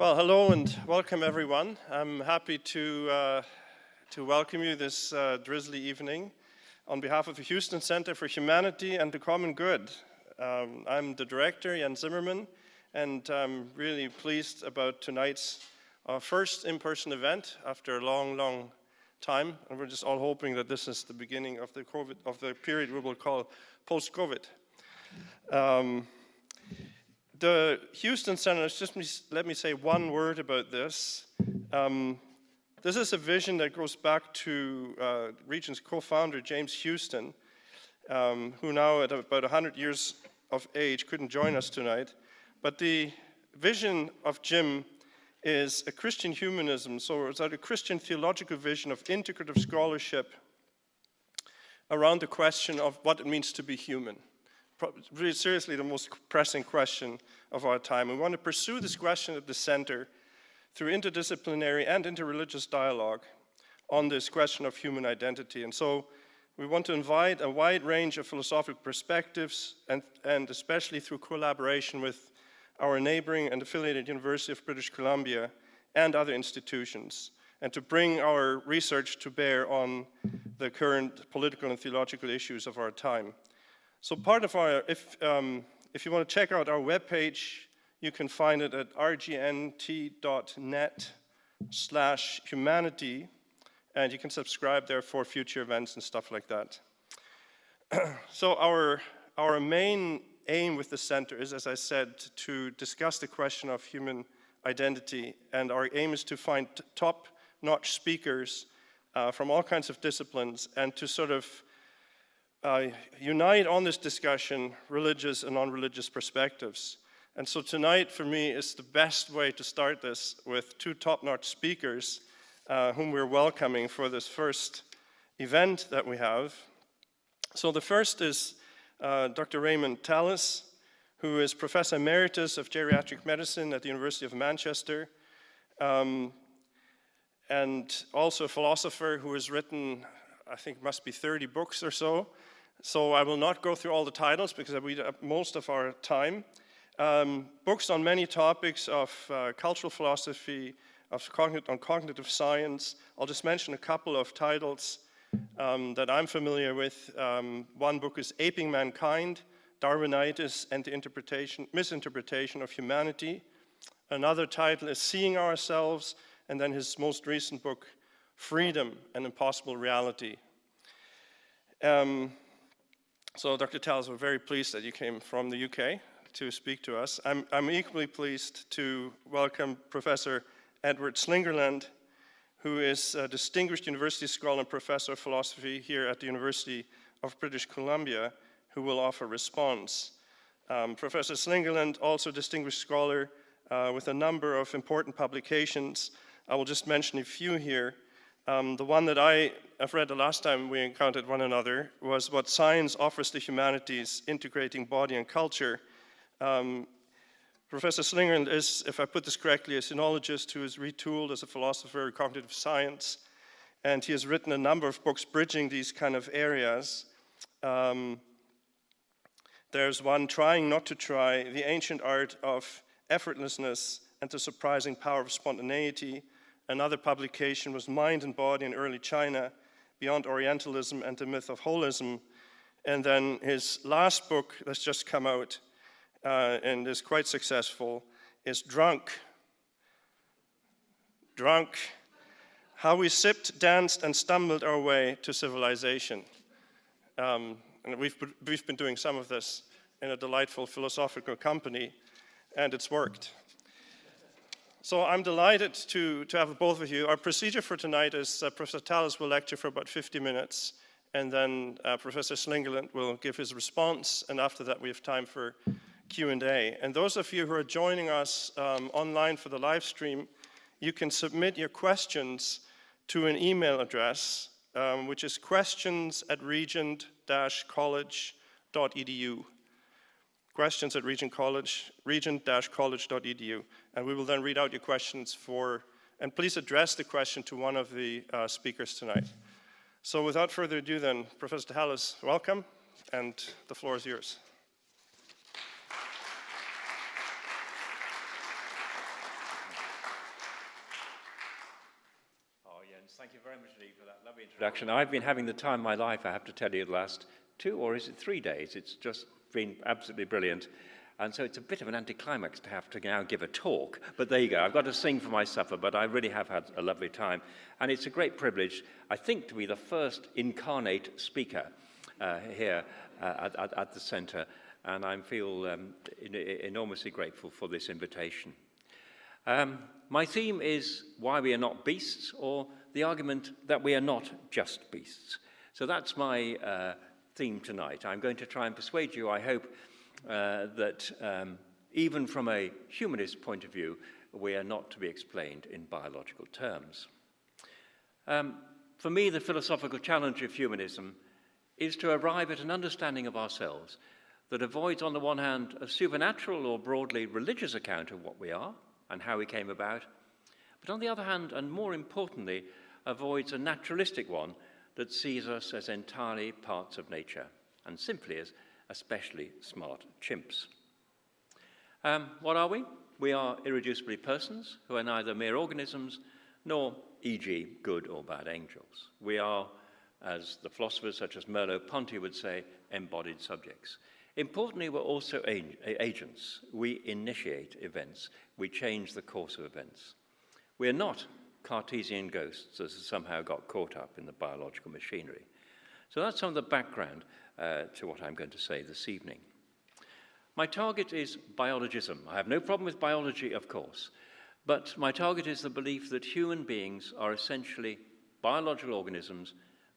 Well, hello and welcome everyone. I'm happy to welcome you this drizzly evening on behalf of the Houston Center for Humanity and the Common Good. I'm the director, Jan Zimmerman, and I'm really pleased about tonight's first in-person event after a long, long time. And we're just all hoping that this is the beginning of the period we will call post-COVID. The Houston Center, let me say one word about this. This is a vision that goes back to Regent's co-founder, James Houston, who now at about 100 years of age couldn't join us tonight. But the vision of Jim is a Christian humanism, so it's a Christian theological vision of integrative scholarship around the question of what it means to be human. Really seriously the most pressing question of our time. We want to pursue this question at the center through interdisciplinary and interreligious dialogue on this question of human identity. And so we want to invite a wide range of philosophical perspectives and especially through collaboration with our neighboring and affiliated University of British Columbia and other institutions, and to bring our research to bear on the current political and theological issues of our time. So part of our, if you want to check out our webpage, you can find it at rgnt.net/humanity, and you can subscribe there for future events and stuff like that. So our main aim with the center is, as I said, to discuss the question of human identity, and our aim is to find top-notch speakers from all kinds of disciplines and to sort of unite on this discussion religious and non-religious perspectives. And so tonight, for me, is the best way to start this with two top-notch speakers whom we're welcoming for this first event that we have. So the first is Dr. Raymond Tallis, who is Professor Emeritus of Geriatric Medicine at the University of Manchester, and also a philosopher who has written, I think, must be 30 books or so. So I will not go through all the titles because we have most of our time. Books on many topics of cultural philosophy, on cognitive science. I'll just mention a couple of titles that I'm familiar with. One book is Aping Mankind, Darwinitis and the Misinterpretation of Humanity. Another title is Seeing Ourselves, and then his most recent book, Freedom, an Impossible Reality. So Dr. Tallis, we're very pleased that you came from the UK to speak to us. I'm equally pleased to welcome Professor Edward Slingerland, who is a distinguished university scholar and professor of philosophy here at the University of British Columbia, who will offer response. Professor Slingerland, also a distinguished scholar with a number of important publications. I will just mention a few here. The one that I've read the last time we encountered one another was What Science Offers the Humanities, Integrating Body and Culture. Professor Slingerland is, if I put this correctly, a sinologist who is retooled as a philosopher of cognitive science, and he has written a number of books bridging these kind of areas. There's one, Trying Not to Try, The Ancient Art of Effortlessness and the Surprising Power of Spontaneity. Another publication was Mind and Body in Early China, Beyond Orientalism and the Myth of Holism. And then his last book that's just come out and is quite successful is Drunk, How We Sipped, Danced, and Stumbled Our Way to Civilization. And we've been doing some of this in a delightful philosophical company, and it's worked. So I'm delighted to have both of you. Our procedure for tonight is Professor Tallis will lecture for about 50 minutes, and then Professor Slingerland will give his response, and after that we have time for Q&A. And those of you who are joining us online for the live stream, you can submit your questions to an email address, which is questions@regent-college.edu. Questions@regent-college.edu, and we will then read out your questions and please address the question to one of the speakers tonight. So without further ado then, Professor Tallis, welcome, and the floor is yours. audience. Thank you very much indeed for that lovely introduction. I've been having the time of my life, I have to tell you, the last 2 or is it 3 days. It's just been absolutely brilliant. And so it's a bit of an anticlimax to have to now give a talk. But there you go. I've got to sing for my supper, but I really have had a lovely time. And it's a great privilege, I think, to be the first incarnate speaker here at the centre. And I feel enormously grateful for this invitation. My theme is why we are not beasts, or the argument that we are not just beasts. So that's my theme tonight. I'm going to try and persuade you, I hope, that even from a humanist point of view, we are not to be explained in biological terms. For me, the philosophical challenge of humanism is to arrive at an understanding of ourselves that avoids, on the one hand, a supernatural or broadly religious account of what we are and how we came about, but on the other hand, and more importantly, avoids a naturalistic one that sees us as entirely parts of nature and simply as especially smart chimps. What are we? We are irreducibly persons who are neither mere organisms nor, e.g., good or bad angels. We are, as the philosophers such as Merleau-Ponty would say, embodied subjects. Importantly, we're also agents. We initiate events. We change the course of events. We are not Cartesian ghosts that somehow got caught up in the biological machinery. So that's some of the background to what I'm going to say this evening. My target is biologism. I have no problem with biology, of course, but my target is the belief that human beings are essentially biological organisms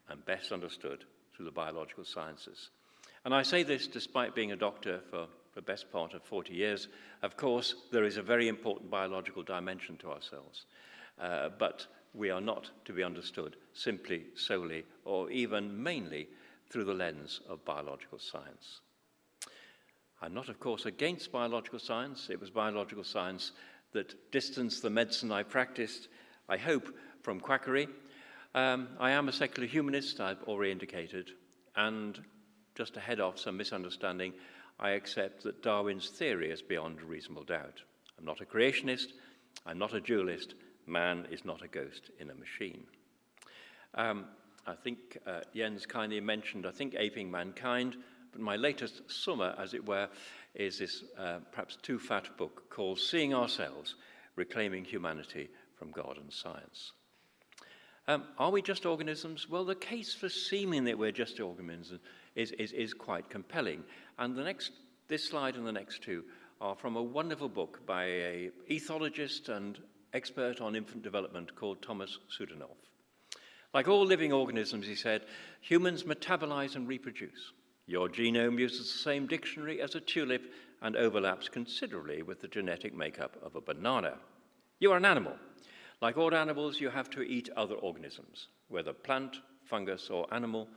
and best understood through the biological sciences. And I say this despite being a doctor for the best part of 40 years. Of course, there is a very important biological dimension to ourselves, but we are not to be understood simply, solely, or even mainly through the lens of biological science. I'm not, of course, against biological science. It was biological science that distanced the medicine I practiced, I hope, from quackery. I am a secular humanist, I've already indicated, and just to head off some misunderstanding, I accept that Darwin's theory is beyond reasonable doubt. I'm not a creationist, I'm not a dualist, man is not a ghost in a machine. I think Jens kindly mentioned, aping mankind, but my latest summa, as it were, is this perhaps too fat book called Seeing Ourselves, Reclaiming Humanity from God and Science. Are we just organisms? Well, the case for seeming that we're just organisms is quite compelling. And this slide and the next two are from a wonderful book by an ethologist and expert on infant development called Thomas Sudanov. Like all living organisms, he said, humans metabolize and reproduce. Your genome uses the same dictionary as a tulip and overlaps considerably with the genetic makeup of a banana. You are an animal. Like all animals, you have to eat other organisms, whether plant, fungus, or animal,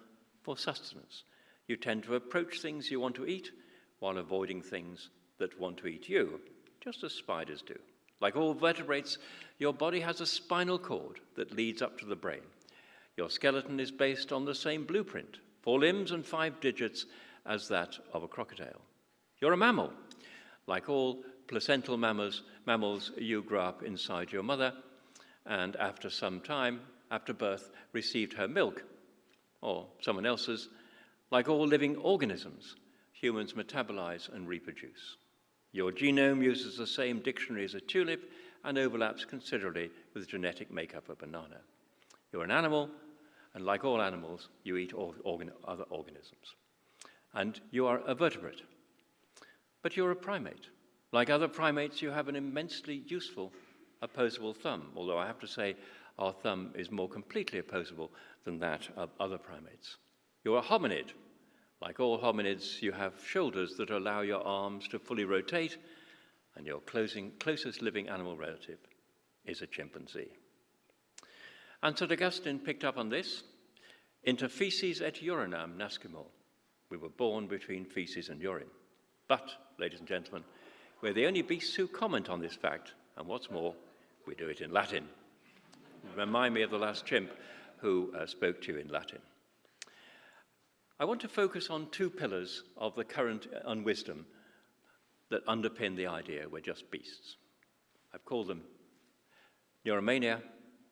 for sustenance. You tend to approach things you want to eat while avoiding things that want to eat you, just as spiders do. Like all vertebrates, your body has a spinal cord that leads up to the brain. Your skeleton is based on the same blueprint, 4 limbs and 5 digits, as that of a crocodile. You're a mammal. Like all placental mammals, you grew up inside your mother, and after some time, after birth, received her milk, or someone else's. Like all living organisms, humans metabolize and reproduce. Your genome uses the same dictionary as a tulip and overlaps considerably with the genetic makeup of a banana. You're an animal, and like all animals, you eat other organisms. And you are a vertebrate. But you're a primate. Like other primates, you have an immensely useful opposable thumb, although I have to say our thumb is more completely opposable than that of other primates. You're a hominid. Like all hominids, you have shoulders that allow your arms to fully rotate, and your closest living animal relative is a chimpanzee. And St. Augustine picked up on this. Inter feces et urinam nascimur. We were born between feces and urine. But, ladies and gentlemen, we're the only beasts who comment on this fact, and what's more, we do it in Latin. Remind me of the last chimp who spoke to you in Latin. I want to focus on 2 pillars of the current unwisdom that underpin the idea we're just beasts. I've called them neuromania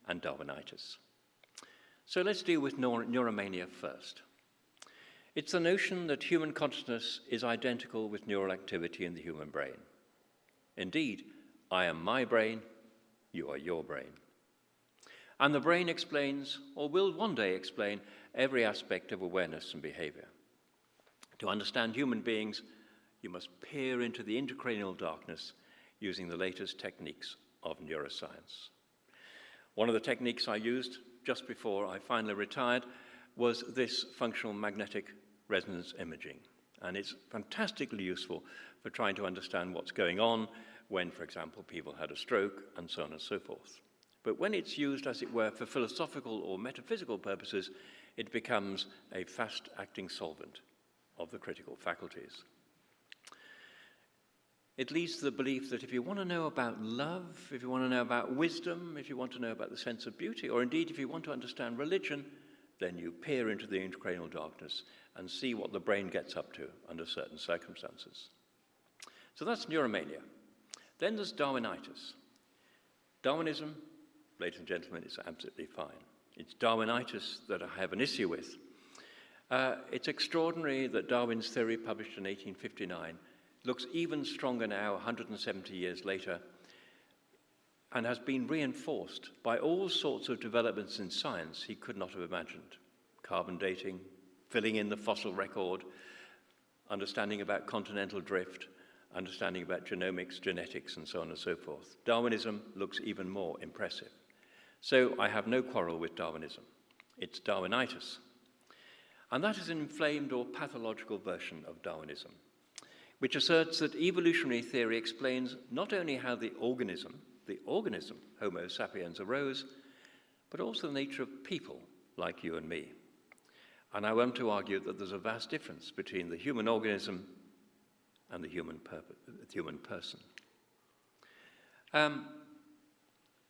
and Darwinitis. So let's deal with neuromania first. It's the notion that human consciousness is identical with neural activity in the human brain. Indeed, I am my brain, you are your brain. And the brain explains, or will one day explain, every aspect of awareness and behavior. To understand human beings, you must peer into the intracranial darkness using the latest techniques of neuroscience. One of the techniques I used just before I finally retired was this functional magnetic resonance imaging. And it's fantastically useful for trying to understand what's going on when, for example, people had a stroke and so on and so forth. But when it's used, as it were, for philosophical or metaphysical purposes, it becomes a fast-acting solvent of the critical faculties. It leads to the belief that if you want to know about love, if you want to know about wisdom, if you want to know about the sense of beauty, or indeed if you want to understand religion, then you peer into the intracranial darkness and see what the brain gets up to under certain circumstances. So that's neuromania. Then there's Darwinitis. Darwinism, ladies and gentlemen, is absolutely fine. It's Darwinitis that I have an issue with. It's extraordinary that Darwin's theory, published in 1859, looks even stronger now, 170 years later, and has been reinforced by all sorts of developments in science he could not have imagined. Carbon dating, filling in the fossil record, understanding about continental drift, understanding about genomics, genetics, and so on and so forth. Darwinism looks even more impressive. So I have no quarrel with Darwinism. It's Darwinitis. And that is an inflamed or pathological version of Darwinism, which asserts that evolutionary theory explains not only how the organism, Homo sapiens, arose, but also the nature of people like you and me. And I want to argue that there's a vast difference between the human organism and the human person.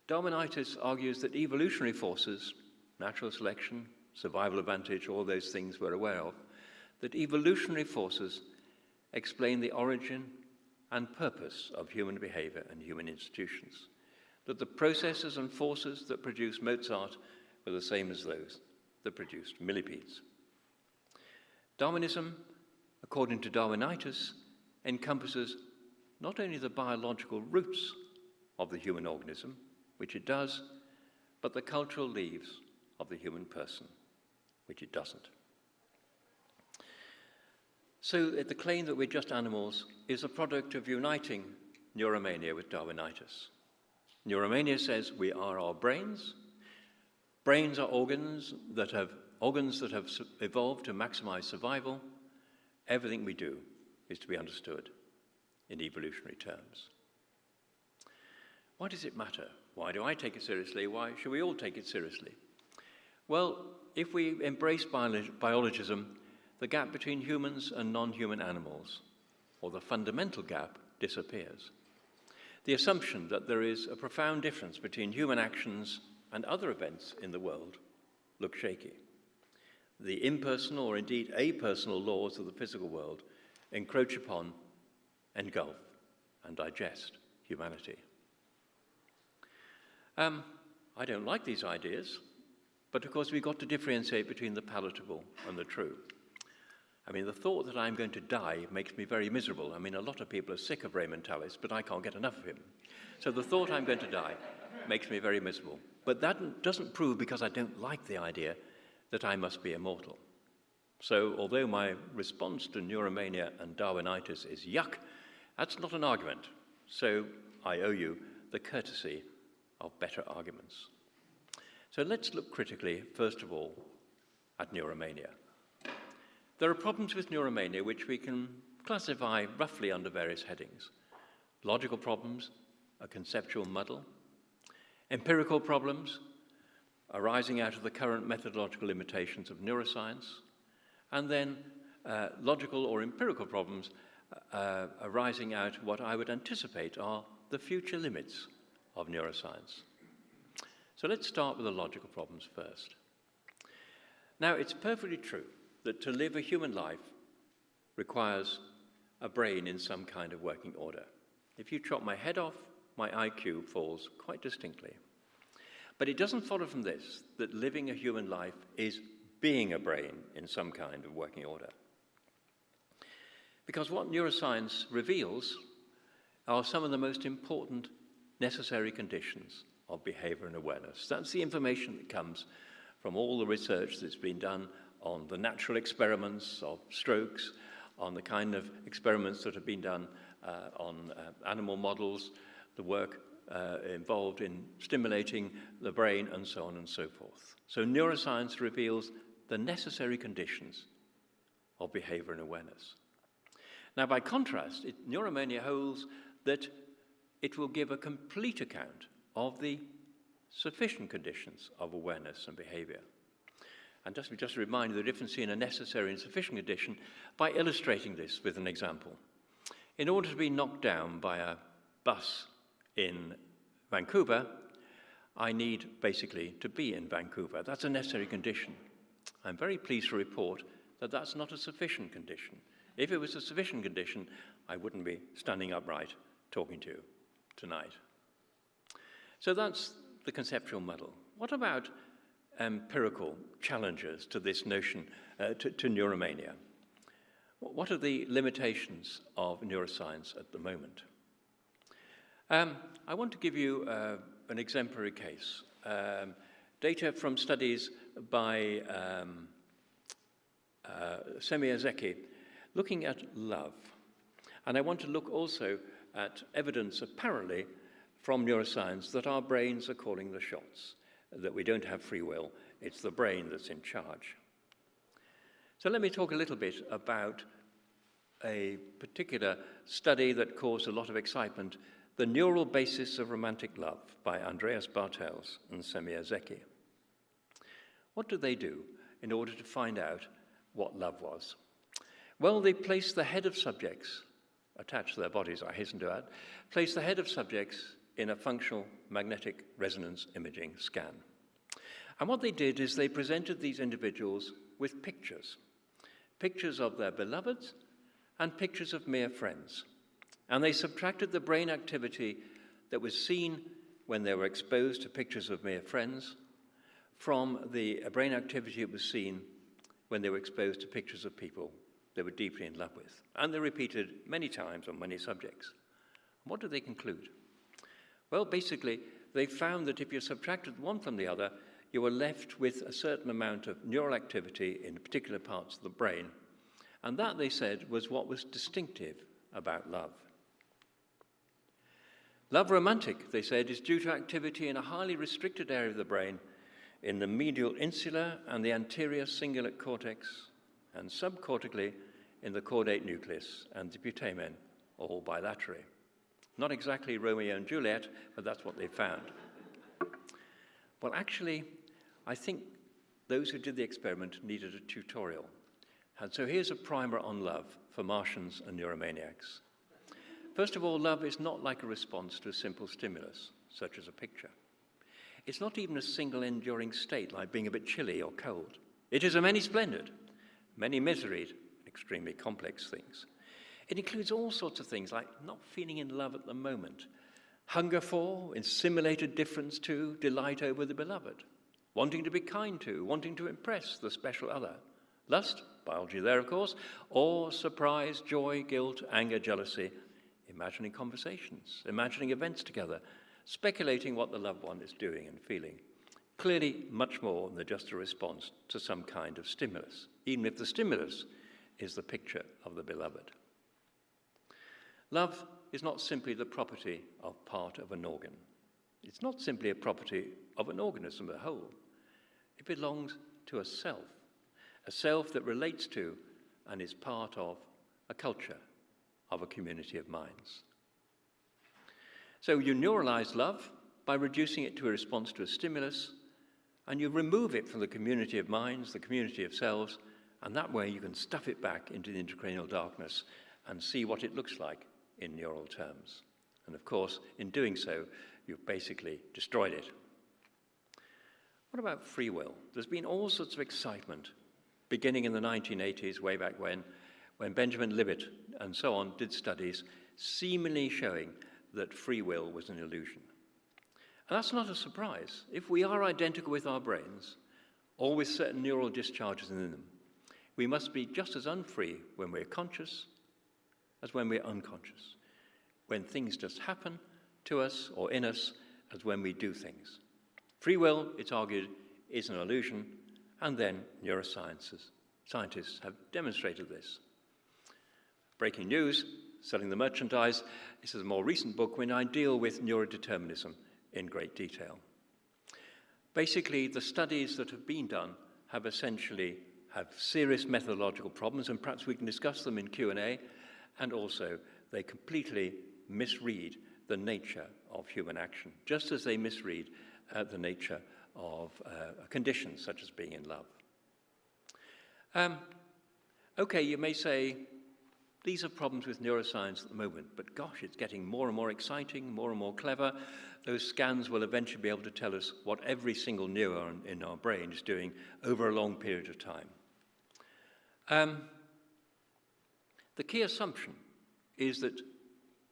Darwinitis argues that evolutionary forces, natural selection, survival advantage, all those things we're aware of, that evolutionary forces explain the origin and purpose of human behavior and human institutions, that the processes and forces that produced Mozart were the same as those that produced millipedes. Darwinism, according to Darwinitis, encompasses not only the biological roots of the human organism, which it does, but the cultural leaves of the human person, which it doesn't. So the claim that we're just animals is a product of uniting neuromania with Darwinitis. Neuromania says we are our brains. Brains are organs that have evolved to maximize survival. Everything we do is to be understood in evolutionary terms. Why does it matter? Why do I take it seriously? Why should we all take it seriously? Well, if we embrace biologism, the gap between humans and non-human animals, or the fundamental gap, disappears. The assumption that there is a profound difference between human actions and other events in the world looks shaky. The impersonal, or indeed apersonal, laws of the physical world encroach upon, engulf, and digest humanity. I don't like these ideas, but of course we've got to differentiate between the palatable and the true. I mean, the thought that I'm going to die makes me very miserable. I mean, a lot of people are sick of Raymond Tallis, but I can't get enough of him. So the thought I'm going to die makes me very miserable. But that doesn't prove, because I don't like the idea, that I must be immortal. So although my response to neuromania and Darwinitis is yuck, that's not an argument. So I owe you the courtesy of better arguments. So let's look critically, first of all, at neuromania. There are problems with neuromania which we can classify roughly under various headings. Logical problems, a conceptual muddle. Empirical problems, arising out of the current methodological limitations of neuroscience. And then logical or empirical problems arising out of what I would anticipate are the future limits of neuroscience. So let's start with the logical problems first. Now, it's perfectly true that to live a human life requires a brain in some kind of working order. If you chop my head off, my IQ falls quite distinctly. But it doesn't follow from this that living a human life is being a brain in some kind of working order. Because what neuroscience reveals are some of the most important necessary conditions of behavior and awareness. That's the information that comes from all the research that's been done on the natural experiments of strokes, on the kind of experiments that have been done on animal models, the work involved in stimulating the brain, and so on and so forth. So neuroscience reveals the necessary conditions of behavior and awareness. Now, by contrast, neuromania holds that it will give a complete account of the sufficient conditions of awareness and behavior. And just to remind you the difference between a necessary and sufficient condition by illustrating this with an example. In order to be knocked down by a bus in Vancouver, I need basically to be in Vancouver. That's a necessary condition. I'm very pleased to report that that's not a sufficient condition. If it was a sufficient condition, I wouldn't be standing upright talking to you tonight. So that's the conceptual muddle. What about empirical challenges to this notion, to neuromania? What are the limitations of neuroscience at the moment? I want to give you an exemplary case. Data from studies by Sinologist looking at love. And I want to look also at evidence apparently from neuroscience that our brains are calling the shots, that we don't have free will, it's the brain that's in charge. So let me talk a little bit about a particular study that caused a lot of excitement, The Neural Basis of Romantic Love by Andreas Bartels and Sinologist. What did they do in order to find out what love was? Well, they placed the head of subjects, attached to their bodies, I hasten to add, placed the head of subjects in a functional magnetic resonance imaging scan. And what they did is they presented these individuals with pictures of their beloveds and pictures of mere friends. And they subtracted the brain activity that was seen when they were exposed to pictures of mere friends from the brain activity that was seen when they were exposed to pictures of people they were deeply in love with. And they repeated many times on many subjects. What did they conclude? Well, basically, they found that if you subtracted one from the other, you were left with a certain amount of neural activity in particular parts of the brain. And that, they said, was what was distinctive about love. Love romantic, they said, is due to activity in a highly restricted area of the brain, in the medial insula and the anterior cingulate cortex, and subcortically in the caudate nucleus and the putamen, all bilaterally. Not exactly Romeo and Juliet, but that's what they found. Well, actually, I think those who did the experiment needed a tutorial. And so here's a primer on love for Martians and neuromaniacs. First of all, love is not like a response to a simple stimulus, such as a picture. It's not even a single enduring state, like being a bit chilly or cold. It is a many splendid, many miseried, extremely complex things. It includes all sorts of things like not feeling in love at the moment, hunger for, in simulated difference to, delight over the beloved, wanting to be kind to, wanting to impress the special other, lust, biology there of course, awe, surprise, joy, guilt, anger, jealousy, imagining conversations, imagining events together, speculating what the loved one is doing and feeling. Clearly much more than just a response to some kind of stimulus, even if the stimulus is the picture of the beloved. Love is not simply the property of part of an organ. It's not simply a property of an organism as a whole. It belongs to a self that relates to and is part of a culture, of a community of minds. So you neuralize love by reducing it to a response to a stimulus, and you remove it from the community of minds, the community of selves, and that way you can stuff it back into the intracranial darkness and see what it looks like in neural terms. And of course, in doing so, you've basically destroyed it. What about free will? There's been all sorts of excitement, beginning in the 1980s, way back when Benjamin Libet and so on did studies seemingly showing that free will was an illusion. And that's not a surprise. If we are identical with our brains, or with certain neural discharges in them, we must be just as unfree when we're conscious as when we're unconscious, when things just happen to us or in us as when we do things. Free will, it's argued, is an illusion, and then scientists have demonstrated this. Breaking news, Selling the Merchandise. This is a more recent book when I deal with neurodeterminism in great detail. Basically, the studies that have been done have essentially serious methodological problems, and perhaps we can discuss them in Q&A, and also they completely misread the nature of human action, just as they misread the nature of conditions such as being in love. Okay, you may say, these are problems with neuroscience at the moment, but gosh, it's getting more and more exciting, more and more clever. Those scans will eventually be able to tell us what every single neuron in our brain is doing over a long period of time. The key assumption is that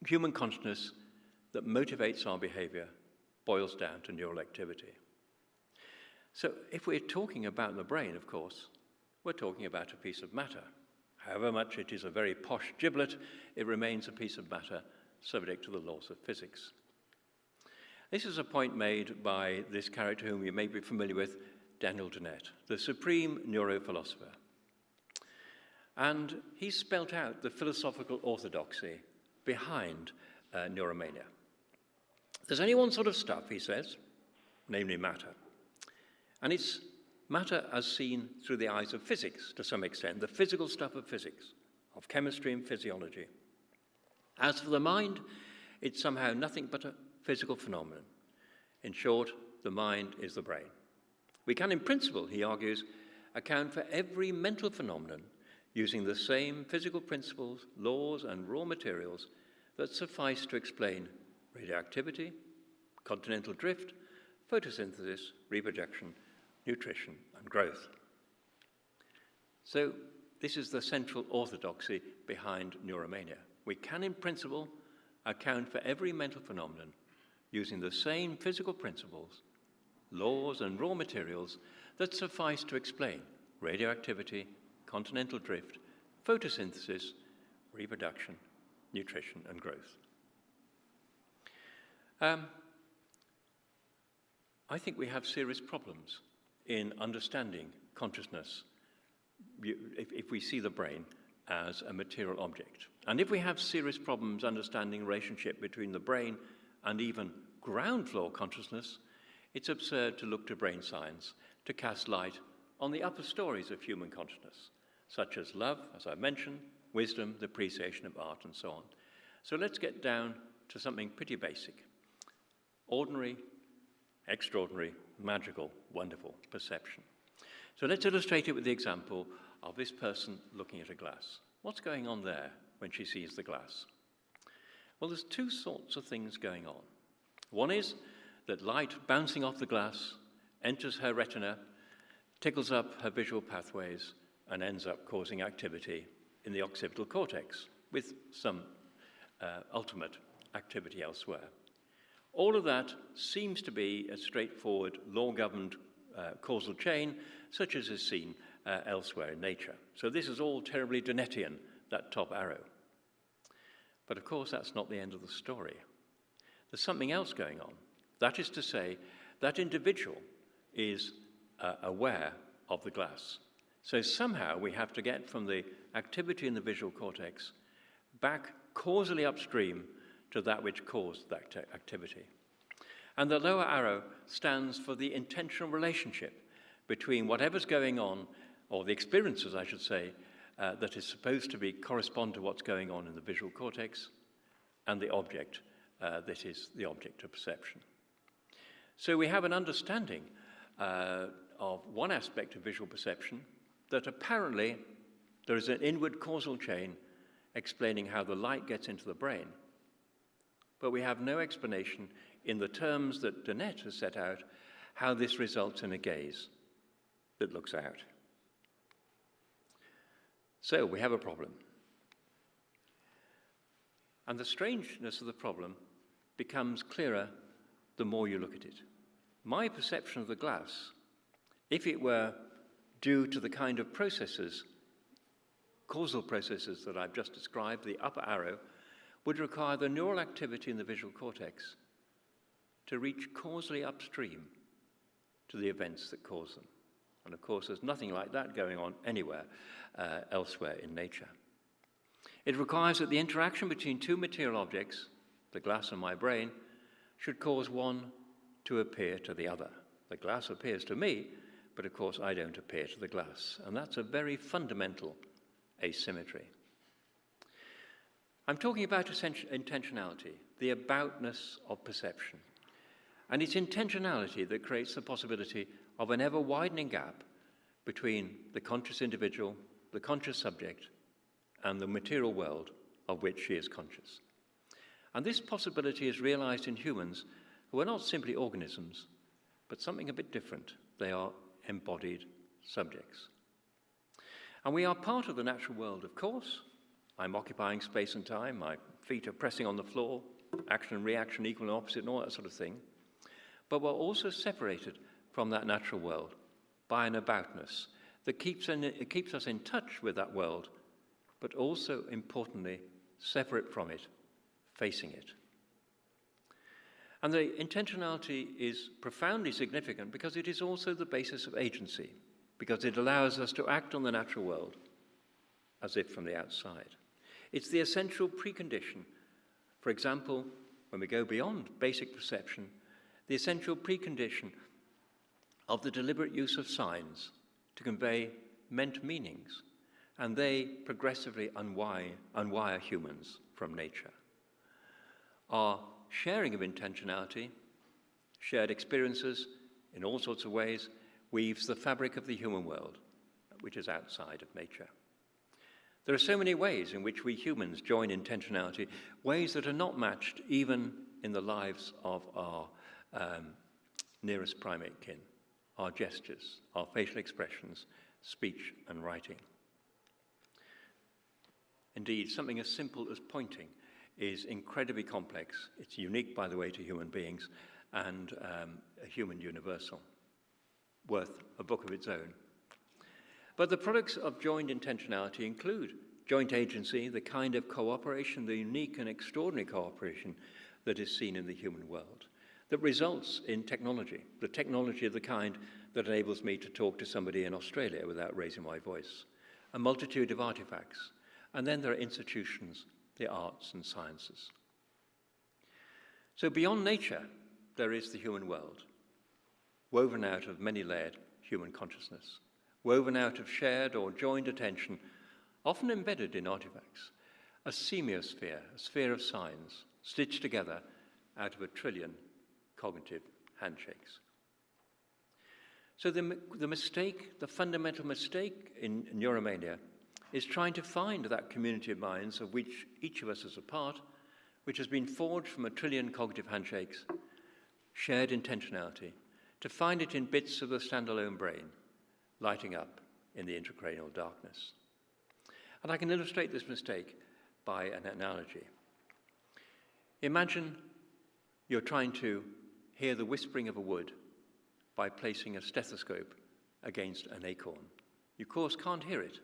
human consciousness that motivates our behavior boils down to neural activity. So if we're talking about the brain, of course, we're talking about a piece of matter. However much it is a very posh giblet, it remains a piece of matter subject to the laws of physics. This is a point made by this character whom you may be familiar with, Daniel Dennett, the supreme neurophilosopher. And he spelt out the philosophical orthodoxy behind neuromania. There's only one sort of stuff, he says, namely matter. And it's matter as seen through the eyes of physics, to some extent, the physical stuff of physics, of chemistry and physiology. As for the mind, it's somehow nothing but a physical phenomenon. In short, the mind is the brain. We can, in principle, he argues, account for every mental phenomenon using the same physical principles, laws, and raw materials that suffice to explain radioactivity, continental drift, photosynthesis, reproduction, nutrition, and growth. So this is the central orthodoxy behind neuromania. We can, in principle, account for every mental phenomenon using the same physical principles, laws, and raw materials that suffice to explain radioactivity, continental drift, photosynthesis, reproduction, nutrition, and growth. I think we have serious problems in understanding consciousness if we see the brain as a material object. And if we have serious problems understanding the relationship between the brain and even ground floor consciousness, it's absurd to look to brain science to cast light on the upper stories of human consciousness, such as love, as I mentioned, wisdom, the appreciation of art, and so on. So let's get down to something pretty basic. Ordinary, extraordinary, magical, wonderful perception. So let's illustrate it with the example of this person looking at a glass. What's going on there when she sees the glass? Well, there's two sorts of things going on. One is that light bouncing off the glass enters her retina, tickles up her visual pathways, and ends up causing activity in the occipital cortex, with some ultimate activity elsewhere. All of that seems to be a straightforward, law-governed causal chain, such as is seen elsewhere in nature. So this is all terribly Dennettian, that top arrow. But of course, that's not the end of the story. There's something else going on. That is to say, that individual is aware of the glass. So somehow we have to get from the activity in the visual cortex back causally upstream to that which caused that activity. And the lower arrow stands for the intentional relationship between whatever's going on, or the experiences, I should say, that is supposed to correspond to what's going on in the visual cortex, and the object that is the object of perception. So we have an understanding of one aspect of visual perception, that apparently there is an inward causal chain explaining how the light gets into the brain. But we have no explanation in the terms that Dennett has set out how this results in a gaze that looks out. So we have a problem. And the strangeness of the problem becomes clearer the more you look at it. My perception of the glass, if it were due to the kind of processes, causal processes that I've just described, the upper arrow, would require the neural activity in the visual cortex to reach causally upstream to the events that cause them. And of course, there's nothing like that going on anywhere elsewhere in nature. It requires that the interaction between two material objects, the glass and my brain, should cause one to appear to the other. The glass appears to me, but of course I don't appear to the glass. And that's a very fundamental asymmetry. I'm talking about intentionality, the aboutness of perception. And it's intentionality that creates the possibility of an ever-widening gap between the conscious individual, the conscious subject, and the material world of which she is conscious. And this possibility is realized in humans who are not simply organisms, but something a bit different. They are embodied subjects. And we are part of the natural world, of course. I'm occupying space and time, my feet are pressing on the floor, action and reaction equal and opposite and all that sort of thing. But we're also separated from that natural world by an aboutness that keeps us in touch with that world, but also, importantly, separate from it, facing it. And the intentionality is profoundly significant because it is also the basis of agency, because it allows us to act on the natural world as if from the outside. It's the essential precondition, for example, when we go beyond basic perception, the essential precondition of the deliberate use of signs to convey meant meanings, and they progressively unwire humans from nature. Our sharing of intentionality, shared experiences in all sorts of ways, weaves the fabric of the human world, which is outside of nature. There are so many ways in which we humans join intentionality, ways that are not matched even in the lives of our nearest primate kin, our gestures, our facial expressions, speech and writing. Indeed, something as simple as pointing is incredibly complex. It's unique, by the way, to human beings and a human universal, worth a book of its own. But the products of joined intentionality include joint agency, the kind of cooperation, the unique and extraordinary cooperation that is seen in the human world, that results in technology, the technology of the kind that enables me to talk to somebody in Australia without raising my voice, a multitude of artifacts, and then there are institutions, the arts and sciences. So beyond nature, there is the human world, woven out of many-layered human consciousness, woven out of shared or joined attention, often embedded in artifacts, a semiosphere, a sphere of signs, stitched together out of 1 trillion cognitive handshakes. So the mistake, the fundamental mistake in neuromania is trying to find that community of minds of which each of us is a part, which has been forged from 1 trillion cognitive handshakes, shared intentionality, to find it in bits of the standalone brain, lighting up in the intracranial darkness. And I can illustrate this mistake by an analogy. Imagine you're trying to hear the whispering of a wood by placing a stethoscope against an acorn. You, of course, can't hear it.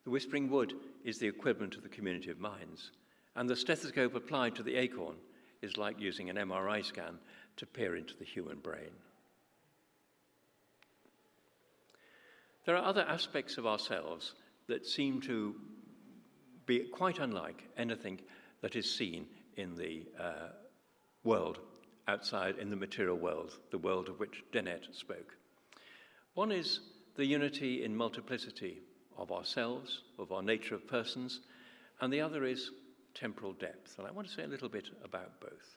The whispering wood is the equivalent of the community of minds, and the stethoscope applied to the acorn is like using an MRI scan to peer into the human brain. There are other aspects of ourselves that seem to be quite unlike anything that is seen in the world outside, in the material world, the world of which Dennett spoke. One is the unity in multiplicity of ourselves, of our nature of persons, and the other is temporal depth. And I want to say a little bit about both.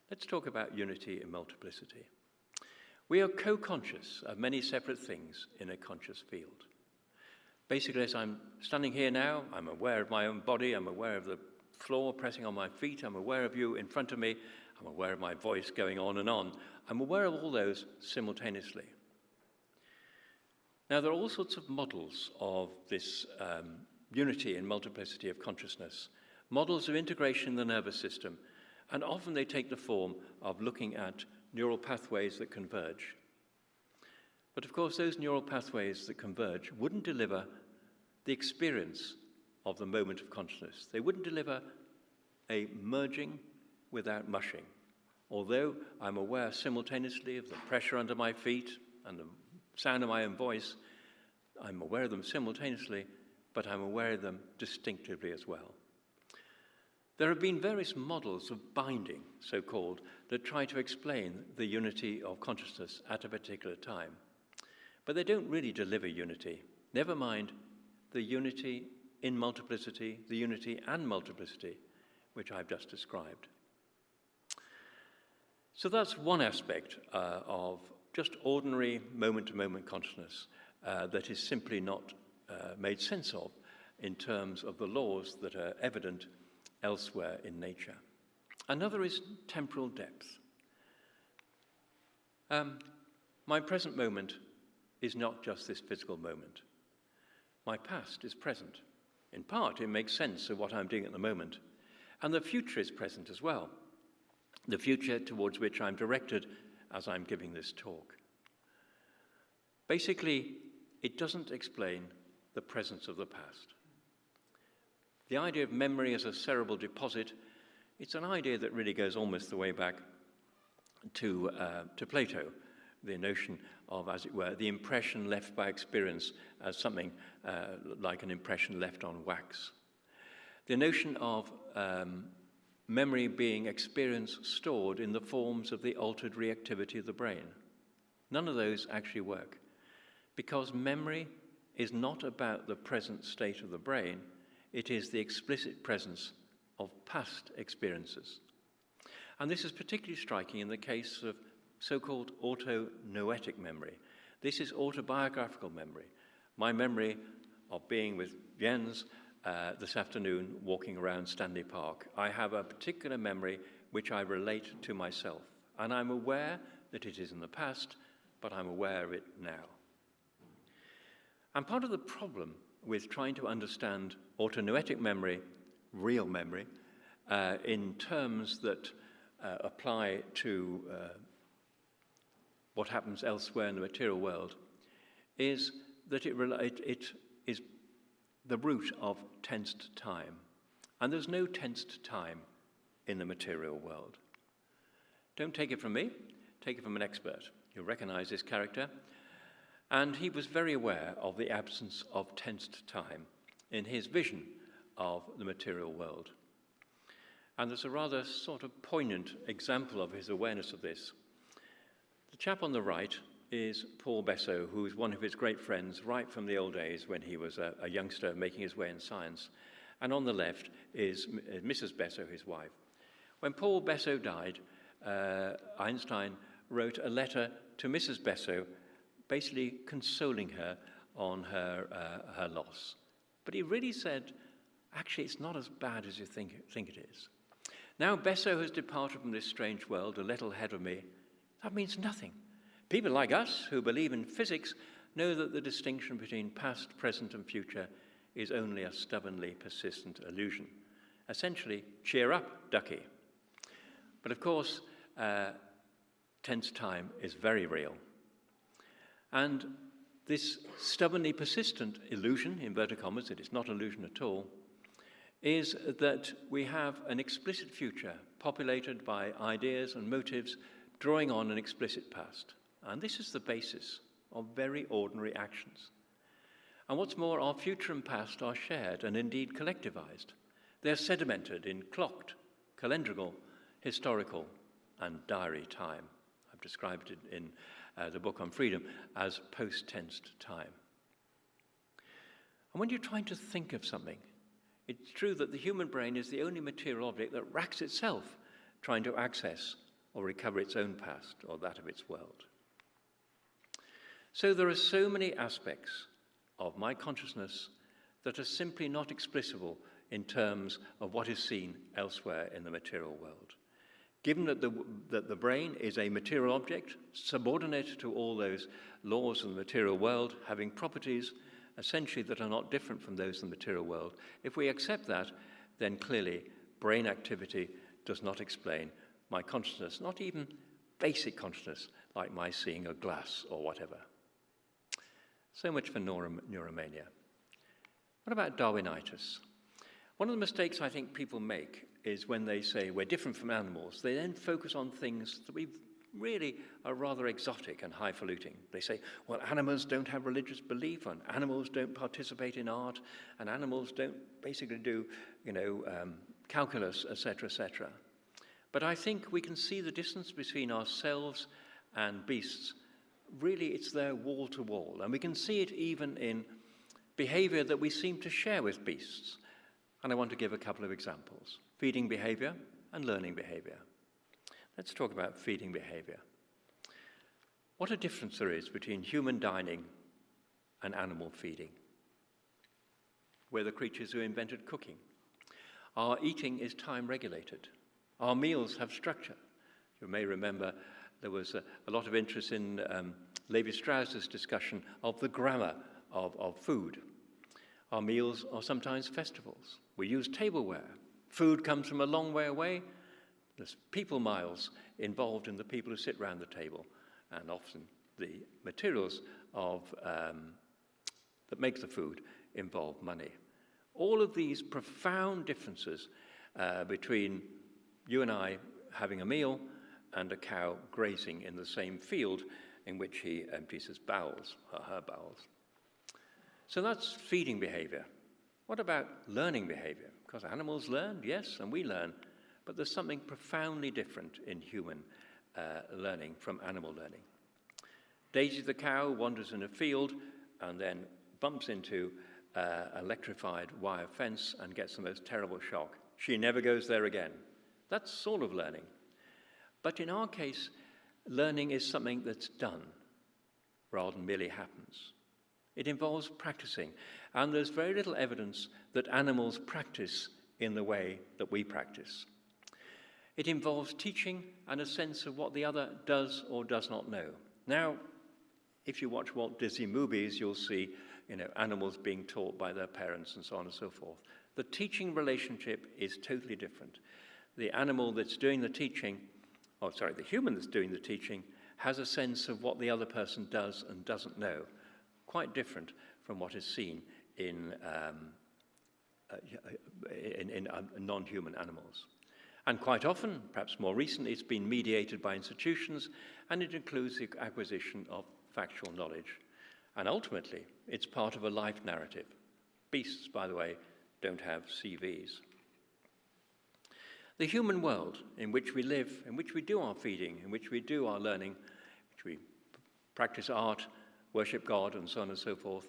Let's talk about unity in multiplicity. We are co-conscious of many separate things in a conscious field. Basically, as I'm standing here now, I'm aware of my own body, I'm aware of the floor pressing on my feet, I'm aware of you in front of me, I'm aware of my voice going on and on. I'm aware of all those simultaneously. Now, there are all sorts of models of this unity and multiplicity of consciousness, models of integration in the nervous system, And often they take the form of looking at neural pathways that converge. But of course, those neural pathways that converge wouldn't deliver the experience of the moment of consciousness. They wouldn't deliver a merging without mushing. Although I'm aware simultaneously of the pressure under my feet and the sound of my own voice, I'm aware of them simultaneously, but I'm aware of them distinctively as well. There have been various models of binding, so-called, that try to explain the unity of consciousness at a particular time. But they don't really deliver unity. Never mind the unity in multiplicity, the unity and multiplicity, which I've just described. So that's one aspect of just ordinary moment-to-moment consciousness that is simply not made sense of in terms of the laws that are evident elsewhere in nature. Another is temporal depth. My present moment is not just this physical moment. My past is present. In part, it makes sense of what I'm doing at the moment. And the future is present as well. The future towards which I'm directed as I'm giving this talk. Basically, it doesn't explain the presence of the past. The idea of memory as a cerebral deposit, it's an idea that really goes almost the way back to Plato, the notion of, as it were, the impression left by experience as something like an impression left on wax. The notion of memory being experience stored in the forms of the altered reactivity of the brain. None of those actually work, because memory is not about the present state of the brain, it is the explicit presence of past experiences. And this is particularly striking in the case of so-called autonoetic memory. This is autobiographical memory. My memory of being with Jens this afternoon walking around Stanley Park. I have a particular memory which I relate to myself. And I'm aware that it is in the past, but I'm aware of it now. And part of the problem with trying to understand autonoetic memory, real memory, in terms that apply to what happens elsewhere in the material world, is that it is the root of tensed time. And there's no tensed time in the material world. Don't take it from me, take it from an expert. You'll recognize this character. And he was very aware of the absence of tensed time in his vision of the material world. And there's a rather sort of poignant example of his awareness of this. The chap on the right is Paul Besso, who is one of his great friends right from the old days when he was a youngster making his way in science. And on the left is Mrs. Besso, his wife. When Paul Besso died, Einstein wrote a letter to Mrs. Besso, basically consoling her on her loss. But he really said, actually, it's not as bad as you think it is. Now Besso has departed from this strange world a little ahead of me. That means nothing. People like us who believe in physics know that the distinction between past, present, and future is only a stubbornly persistent illusion. Essentially, cheer up, ducky. But of course, tense time is very real. And this stubbornly persistent illusion, inverted commas, it is not illusion at all, is that we have an explicit future populated by ideas and motives drawing on an explicit past. And this is the basis of very ordinary actions. And what's more, our future and past are shared and indeed collectivized. They're sedimented in clocked, calendrical, historical, and diary time. I've described it in the book on freedom as post-tensed time. And when you're trying to think of something, it's true that the human brain is the only material object that racks itself trying to access or recover its own past or that of its world. So there are so many aspects of my consciousness that are simply not explicable in terms of what is seen elsewhere in the material world. Given that the brain is a material object, subordinate to all those laws of the material world, having properties essentially that are not different from those in the material world, if we accept that, then clearly brain activity does not explain my consciousness, not even basic consciousness, like my seeing a glass or whatever. So much for neuromania. What about Darwinitis? One of the mistakes I think people make is when they say we're different from animals, they then focus on things that we really are rather exotic and highfalutin. They say, well, animals don't have religious belief, and animals don't participate in art, and animals don't basically do, calculus, etc., etc. But I think we can see the distance between ourselves and beasts. Really, it's there wall to wall, and we can see it even in behavior that we seem to share with beasts. And I want to give a couple of examples: feeding behavior and learning behavior. Let's talk about feeding behavior. What a difference there is between human dining and animal feeding. We're the creatures who invented cooking. Our eating is time regulated. Our meals have structure. You may remember there was a lot of interest in Levi-Strauss's discussion of the grammar of food. Our meals are sometimes festivals. We use tableware. Food comes from a long way away. There's people miles involved in the people who sit around the table, and often the materials that make the food involve money. All of these profound differences between you and I having a meal and a cow grazing in the same field in which he empties his bowels, or her bowels. So that's feeding behavior. What about learning behavior? Because animals learn, yes, and we learn, but there's something profoundly different in human learning from animal learning. Daisy the cow wanders in a field and then bumps into an electrified wire fence and gets the most terrible shock. She never goes there again. That's sort of learning. But in our case, learning is something that's done rather than merely happens. It involves practicing, and there's very little evidence that animals practice in the way that we practice. It involves teaching and a sense of what the other does or does not know. Now, if you watch Walt Disney movies, you'll see, animals being taught by their parents and so on and so forth. The teaching relationship is totally different. The animal that's doing the teaching, the human that's doing the teaching, has a sense of what the other person does and doesn't know, quite different from what is seen in non-human animals. And quite often, perhaps more recently, it's been mediated by institutions, and it includes the acquisition of factual knowledge. And ultimately, it's part of a life narrative. Beasts, by the way, don't have CVs. The human world in which we live, in which we do our feeding, in which we do our learning, in which we practice art, worship God, and so on and so forth,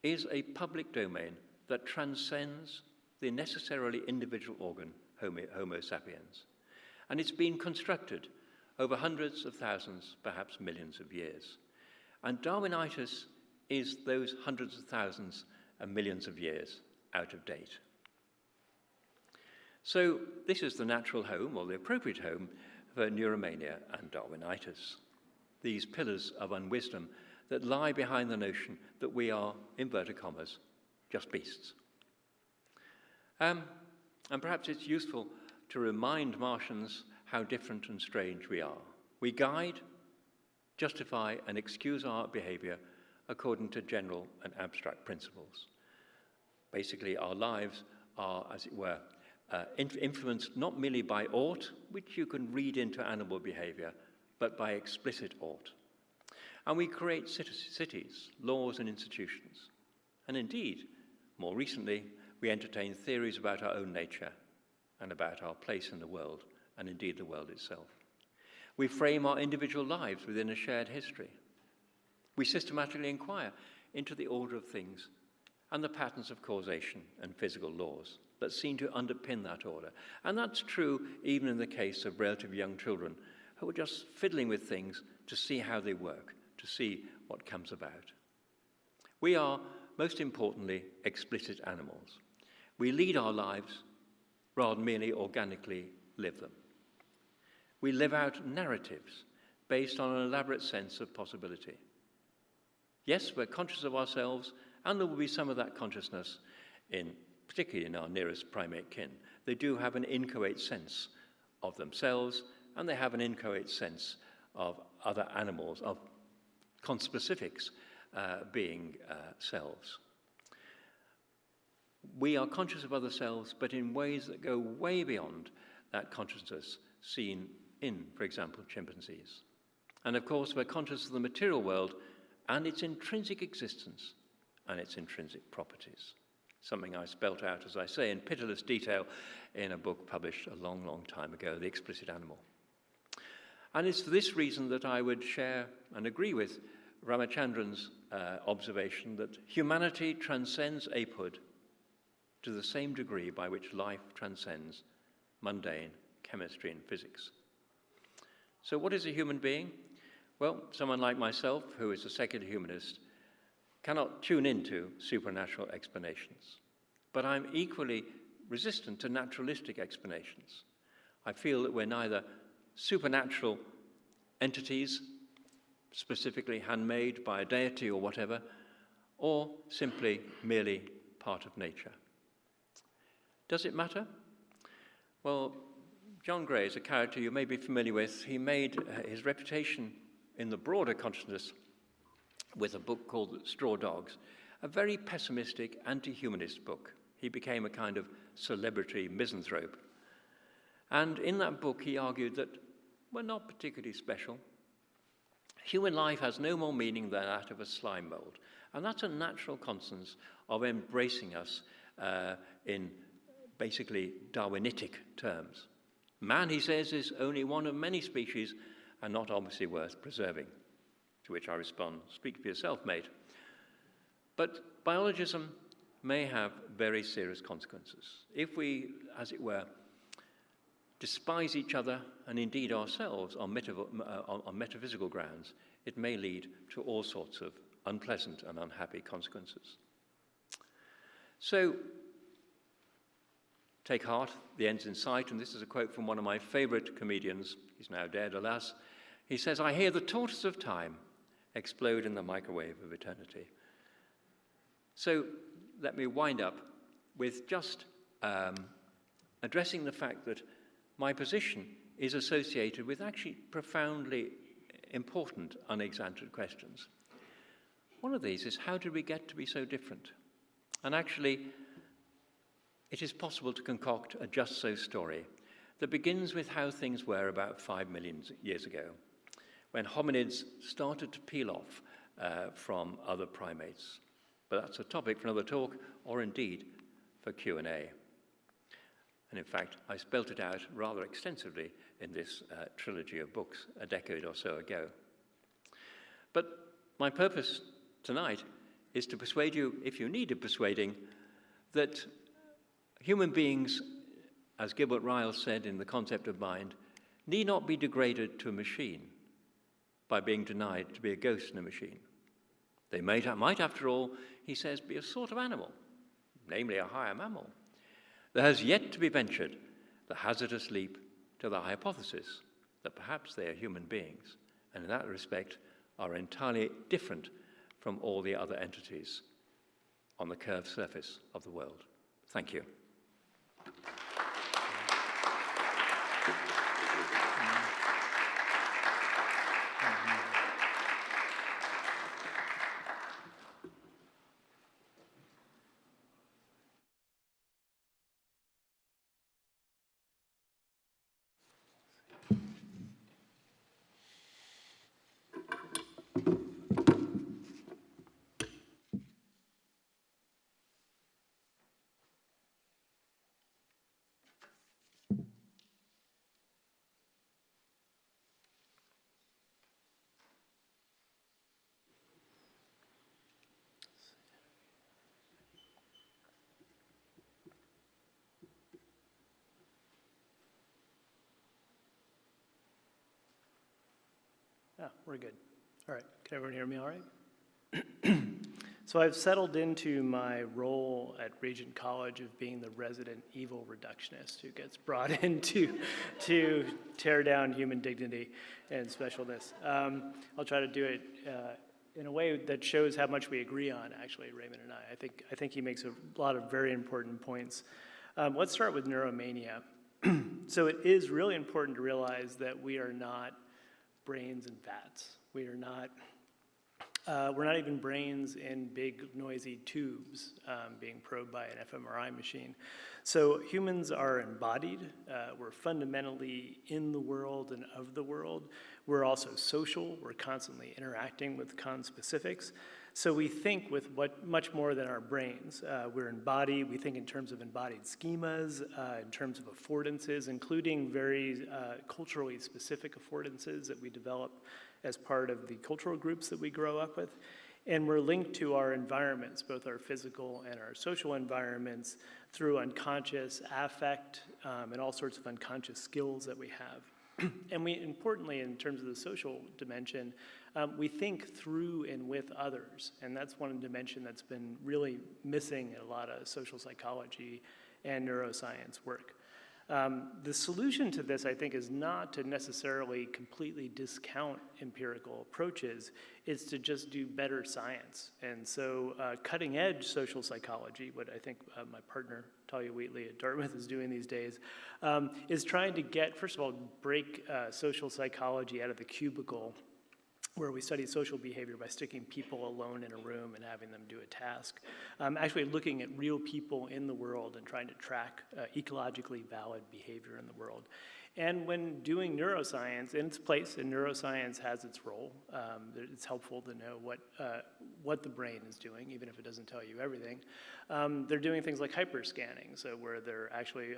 is a public domain that transcends the necessarily individual organ, Homo sapiens. And it's been constructed over hundreds of thousands, perhaps millions of years. And Darwinitis is those hundreds of thousands and millions of years out of date. So this is the natural home, or the appropriate home, for neuromania and Darwinitis, these pillars of unwisdom that lie behind the notion that we are, inverted commas, just beasts. And perhaps it's useful to remind Martians how different and strange we are. We guide, justify, and excuse our behavior according to general and abstract principles. Basically, our lives are, as it were, influenced not merely by ought, which you can read into animal behavior, but by explicit ought. And we create cities, laws, and institutions. And indeed, more recently, we entertain theories about our own nature and about our place in the world, and indeed the world itself. We frame our individual lives within a shared history. We systematically inquire into the order of things and the patterns of causation and physical laws that seem to underpin that order. And that's true even in the case of relatively young children who are just fiddling with things to see how they work, to see what comes about. We are, most importantly, explicit animals. We lead our lives rather than merely organically live them. We live out narratives based on an elaborate sense of possibility. Yes, we're conscious of ourselves, and there will be some of that consciousness particularly in our nearest primate kin. They do have an inchoate sense of themselves, and they have an inchoate sense of other animals, of conspecifics being selves. We are conscious of other selves, but in ways that go way beyond that consciousness seen in, for example, chimpanzees. And of course, we're conscious of the material world and its intrinsic existence and its intrinsic properties. Something I spelt out, as I say, in pitiless detail in a book published a long, long time ago, The Explicit Animal. And it's for this reason that I would share and agree with Ramachandran's observation that humanity transcends apehood to the same degree by which life transcends mundane chemistry and physics. So what is a human being? Well, someone like myself, who is a secular humanist, cannot tune into supernatural explanations. But I'm equally resistant to naturalistic explanations. I feel that we're neither supernatural entities, specifically handmade by a deity or whatever, or simply merely part of nature. Does it matter? Well, John Gray is a character you may be familiar with. He made his reputation in the broader consciousness with a book called Straw Dogs, a very pessimistic, anti-humanist book. He became a kind of celebrity misanthrope. And in that book, he argued that we're not particularly special. Human life has no more meaning than that of a slime mold. And that's a natural consequence of embracing us in basically Darwinitic terms. Man, he says, is only one of many species and not obviously worth preserving. To which I respond, speak for yourself, mate. But biologism may have very serious consequences. If we, as it were, despise each other and indeed ourselves on metaphysical grounds, it may lead to all sorts of unpleasant and unhappy consequences. So, take heart, the end's in sight, and this is a quote from one of my favorite comedians. He's now dead, alas. He says, "I hear the tortoise of time explode in the microwave of eternity." So let me wind up with just addressing the fact that my position is associated with actually profoundly important, unexamined questions. One of these is, how did we get to be so different? And actually, it is possible to concoct a just so story that begins with how things were about 5 million years ago, when hominids started to peel off from other primates. But that's a topic for another talk, or indeed for Q&A. And in fact, I spelt it out rather extensively in this trilogy of books a decade or so ago. But my purpose tonight is to persuade you, if you needed persuading, that human beings, as Gilbert Ryle said in The Concept of Mind, need not be degraded to a machine by being denied to be a ghost in a machine. They might, after all, he says, be a sort of animal, namely a higher mammal. There has yet to be ventured the hazardous leap to the hypothesis that perhaps they are human beings, and in that respect are entirely different from all the other entities on the curved surface of the world. Thank you. Yeah, we're good. All right, can everyone hear me all right? So I've settled into my role at Regent College of being the resident evil reductionist who gets brought in to tear down human dignity and specialness. I'll try to do it in a way that shows how much we agree on, actually, Raymond and I. I think he makes a lot of very important points. Let's start with neuromania. So it is really important to realize that we are not brains and fats. We're not even brains in big noisy tubes being probed by an fMRI machine. So humans are embodied. We're fundamentally in the world and of the world. We're also social. We're constantly interacting with conspecifics. So we think with much more than our brains. We're embodied. We think in terms of embodied schemas, in terms of affordances, including very culturally specific affordances that we develop as part of the cultural groups that we grow up with. And we're linked to our environments, both our physical and our social environments, through unconscious affect and all sorts of unconscious skills that we have. And we, importantly, in terms of the social dimension, we think through and with others. And that's one dimension that's been really missing in a lot of social psychology and neuroscience work. The solution to this, I think, is not to necessarily completely discount empirical approaches. It's to just do better science. And so cutting edge social psychology, what I think my partner Talia Wheatley at Dartmouth is doing these days, is trying to get, first of all, break social psychology out of the cubicle where we study social behavior by sticking people alone in a room and having them do a task. Actually looking at real people in the world and trying to track ecologically valid behavior in the world. And when doing neuroscience, in its place, and neuroscience has its role, it's helpful to know what the brain is doing, even if it doesn't tell you everything. They're doing things like hyperscanning, so where they're actually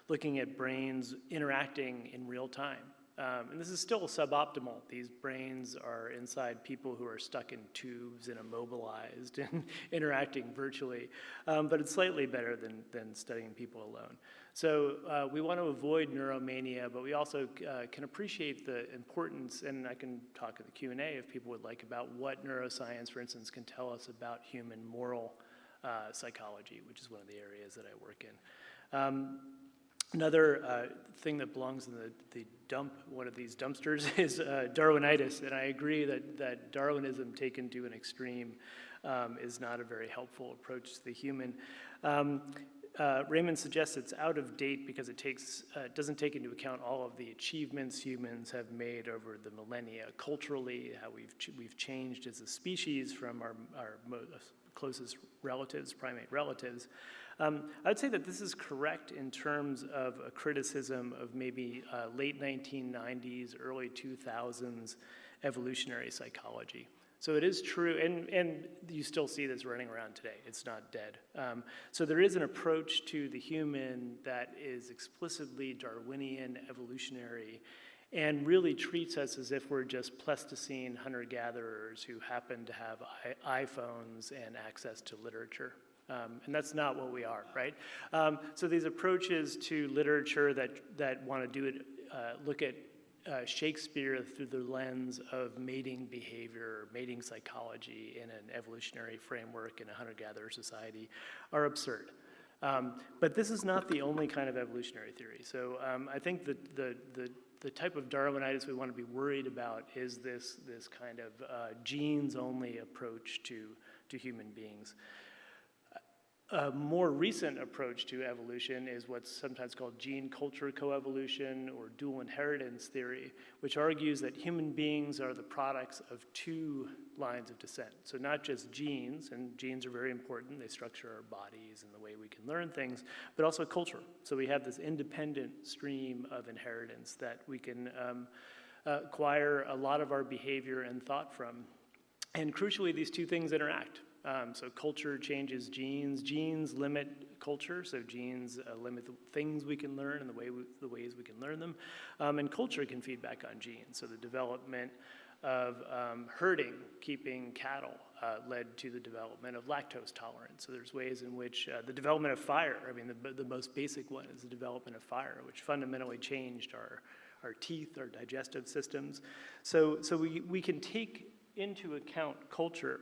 looking at brains interacting in real time. And this is still suboptimal. These brains are inside people who are stuck in tubes and immobilized and interacting virtually. But it's slightly better than studying people alone. So we want to avoid neuromania, but we also can appreciate the importance, and I can talk in the Q&A if people would like, about what neuroscience, for instance, can tell us about human moral psychology, which is one of the areas that I work in. Another thing that belongs in the dump, one of these dumpsters, is Darwinitis. And I agree that Darwinism taken to an extreme is not a very helpful approach to the human. Raymond suggests it's out of date because it doesn't take into account all of the achievements humans have made over the millennia culturally, how we've changed as a species from our closest relatives, primate relatives. I'd say that this is correct in terms of a criticism of maybe late 1990s, early 2000s evolutionary psychology. So it is true, and you still see this running around today. It's not dead. So there is an approach to the human that is explicitly Darwinian, evolutionary, and really treats us as if we're just Pleistocene hunter-gatherers who happen to have iPhones and access to literature. And that's not what we are, right? So these approaches to literature that want to do it, look at Shakespeare through the lens of mating behavior, mating psychology in an evolutionary framework in a hunter-gatherer society are absurd. But this is not the only kind of evolutionary theory. So I think that the type of Darwinitis we want to be worried about is this kind of genes-only approach to human beings. A more recent approach to evolution is what's sometimes called gene-culture coevolution or dual inheritance theory, which argues that human beings are the products of two lines of descent. So not just genes, and genes are very important, they structure our bodies and the way we can learn things, but also culture. So we have this independent stream of inheritance that we can acquire a lot of our behavior and thought from. And crucially, these two things interact. So culture changes genes. Genes limit culture, so genes limit the things we can learn and the ways we can learn them. And culture can feed back on genes. So the development of herding, keeping cattle, led to the development of lactose tolerance. So there's ways in which the development of fire, I mean, the most basic one is the development of fire, which fundamentally changed our teeth, our digestive systems. So we can take into account culture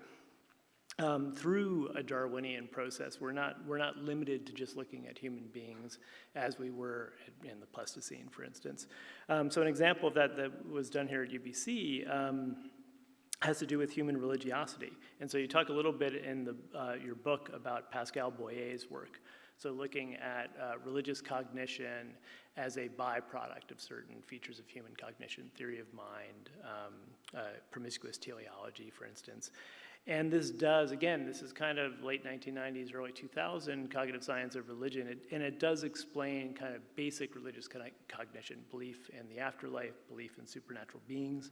through a Darwinian process. We're not limited to just looking at human beings as we were in the Pleistocene, for instance. So an example of that was done here at UBC has to do with human religiosity. And so you talk a little bit in your book about Pascal Boyer's work. So looking at religious cognition as a byproduct of certain features of human cognition, theory of mind, promiscuous teleology, for instance. And this does, again, this is kind of late 1990s, early 2000 cognitive science of religion, and it does explain kind of basic religious cognition, belief in the afterlife, belief in supernatural beings.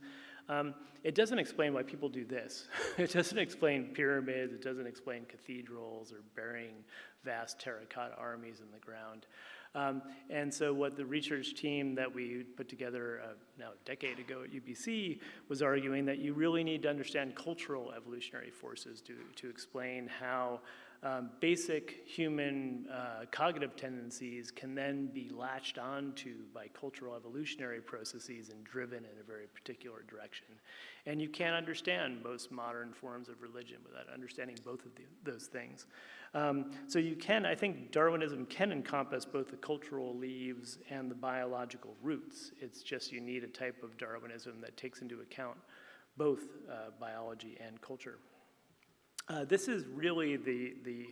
It doesn't explain why people do this. It doesn't explain pyramids, it doesn't explain cathedrals or burying vast terracotta armies in the ground. And so what the research team that we put together now a decade ago at UBC was arguing that you really need to understand cultural evolutionary forces to explain how basic human cognitive tendencies can then be latched onto by cultural evolutionary processes and driven in a very particular direction. And you can't understand most modern forms of religion without understanding both of those things. So you can, I think Darwinism can encompass both the cultural leaves and the biological roots. It's just you need a type of Darwinism that takes into account both biology and culture. This is really the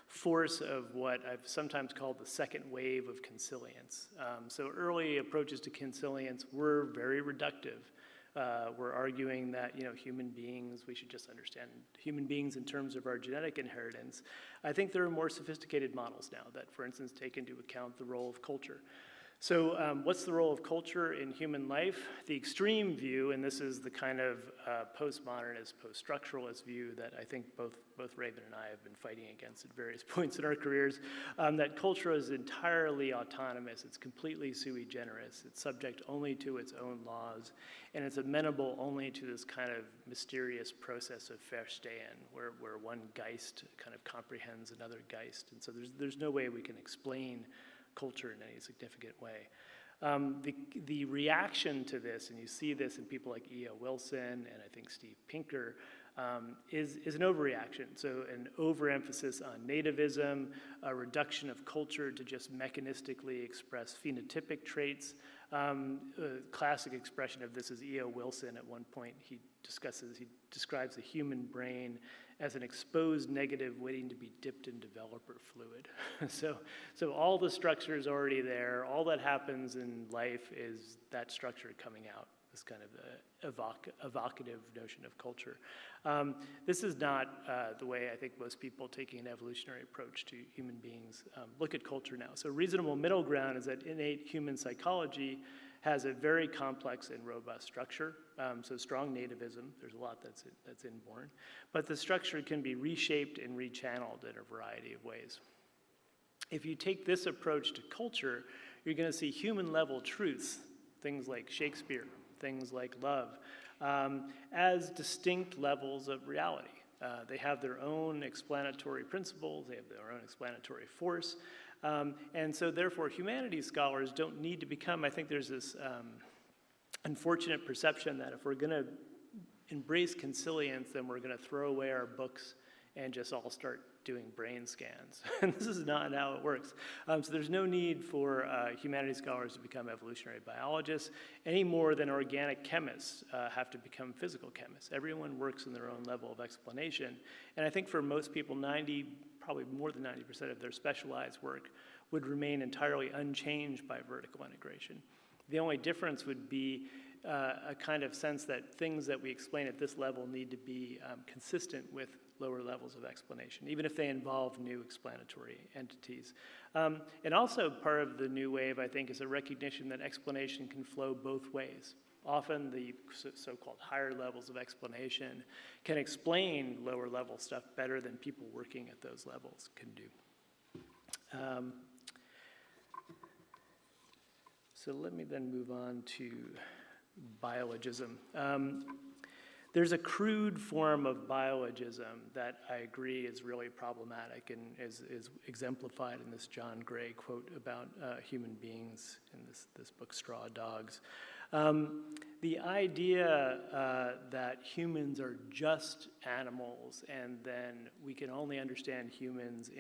force of what I've sometimes called the second wave of consilience. So early approaches to consilience were very reductive. We're arguing that, human beings, we should just understand human beings in terms of our genetic inheritance. I think there are more sophisticated models now that, for instance, take into account the role of culture. So what's the role of culture in human life? The extreme view, and this is the kind of postmodernist, post-structuralist view that I think both Raymond and I have been fighting against at various points in our careers, that culture is entirely autonomous, it's completely sui generis, it's subject only to its own laws, and it's amenable only to this kind of mysterious process of Verstehen, where one Geist kind of comprehends another Geist, and so there's no way we can explain culture in any significant way. The reaction to this, and you see this in people like E.O. Wilson and I think Steve Pinker, is an overreaction. So an overemphasis on nativism, a reduction of culture to just mechanistically express phenotypic traits. A classic expression of this is E.O. Wilson. At one point he describes the human brain as an exposed negative waiting to be dipped in developer fluid. So all the structure is already there. All that happens in life is that structure coming out, this kind of evocative notion of culture. This is not the way I think most people taking an evolutionary approach to human beings look at culture now. So reasonable middle ground is that innate human psychology has a very complex and robust structure. So strong nativism, there's a lot that's inborn, but the structure can be reshaped and rechanneled in a variety of ways. If you take this approach to culture, you're going to see human level truths, things like Shakespeare, things like love, as distinct levels of reality. They have their own explanatory principles, they have their own explanatory force, and so therefore humanities scholars don't need to become, I think there's this unfortunate perception that if we're going to embrace consilience, then we're going to throw away our books and just all start doing brain scans. And this is not how it works. So there's no need for humanities scholars to become evolutionary biologists any more than organic chemists have to become physical chemists. Everyone works in their own level of explanation. And I think for most people, probably more than 90% of their specialized work would remain entirely unchanged by vertical integration. The only difference would be a kind of sense that things that we explain at this level need to be consistent with lower levels of explanation, even if they involve new explanatory entities. And also part of the new wave, I think, is a recognition that explanation can flow both ways. Often the so-called higher levels of explanation can explain lower level stuff better than people working at those levels can do. So let me then move on to biologism. There's a crude form of biologism that I agree is really problematic and is exemplified in this John Gray quote about human beings in this book, Straw Dogs. The idea that humans are just animals and then we can only understand humans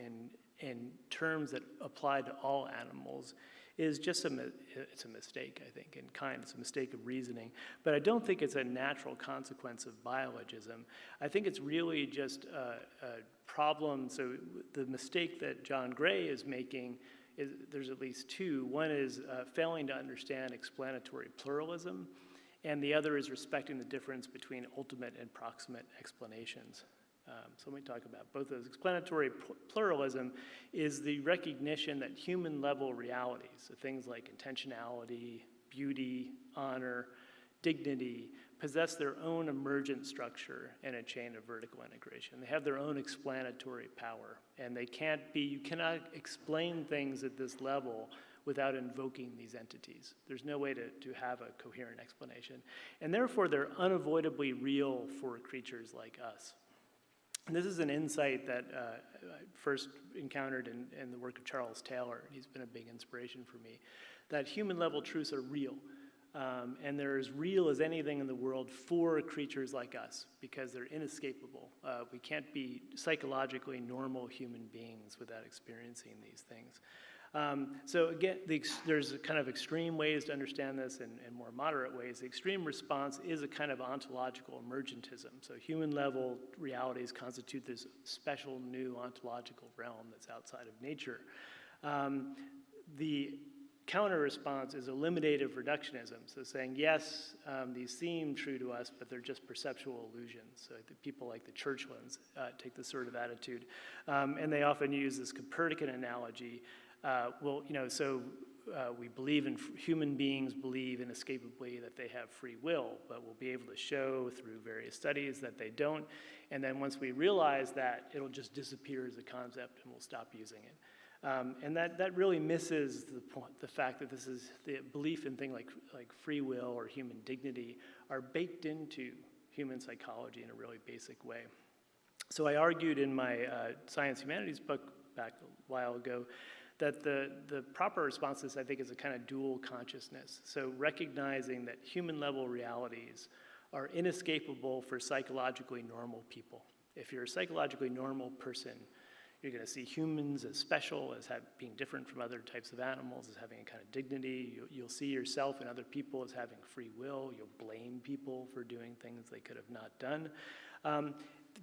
in terms that apply to all animals is just it's a mistake, I think, in kind. It's a mistake of reasoning. But I don't think it's a natural consequence of biologism. I think it's really just a problem. So the mistake that John Gray is making is there's at least two. One is failing to understand explanatory pluralism, and the other is respecting the difference between ultimate and proximate explanations. So let me talk about both those. Explanatory pluralism is the recognition that human-level realities, so things like intentionality, beauty, honor, dignity, possess their own emergent structure in a chain of vertical integration. They have their own explanatory power, and they you cannot explain things at this level without invoking these entities. There's no way to have a coherent explanation. And therefore, they're unavoidably real for creatures like us. And this is an insight that I first encountered in the work of Charles Taylor. He's been a big inspiration for me, that human-level truths are real. And they're as real as anything in the world for creatures like us, because they're inescapable. We can't be psychologically normal human beings without experiencing these things. So again, there's kind of extreme ways to understand this and more moderate ways. The extreme response is a kind of ontological emergentism. So human-level realities constitute this special new ontological realm that's outside of nature. The counter-response is eliminative reductionism. So saying, yes, these seem true to us, but they're just perceptual illusions. So the people like the Churchlands take this sort of attitude. And they often use this Copernican analogy. We believe human beings believe inescapably that they have free will, but we'll be able to show through various studies that they don't. And then once we realize that, it'll just disappear as a concept and we'll stop using it. And that really misses the fact that this is the belief in things like free will or human dignity are baked into human psychology in a really basic way. So I argued in my Science Humanities book back a while ago that the proper response to this, I think, is a kind of dual consciousness. So recognizing that human-level realities are inescapable for psychologically normal people. If you're a psychologically normal person, you're going to see humans as special, as being different from other types of animals, as having a kind of dignity. You'll see yourself and other people as having free will. You'll blame people for doing things they could have not done.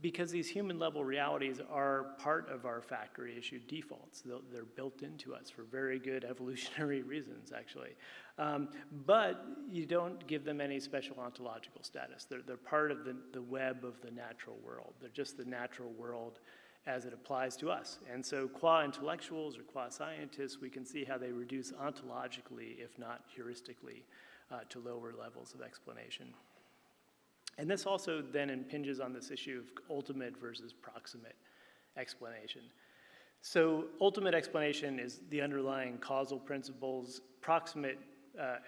Because these human-level realities are part of our factory-issue defaults. They're built into us for very good evolutionary reasons, actually. But you don't give them any special ontological status. They're part of the web of the natural world. They're just the natural world as it applies to us. And so qua intellectuals or qua scientists, we can see how they reduce ontologically, if not heuristically, to lower levels of explanation. And this also then impinges on this issue of ultimate versus proximate explanation. So ultimate explanation is the underlying causal principles. Proximate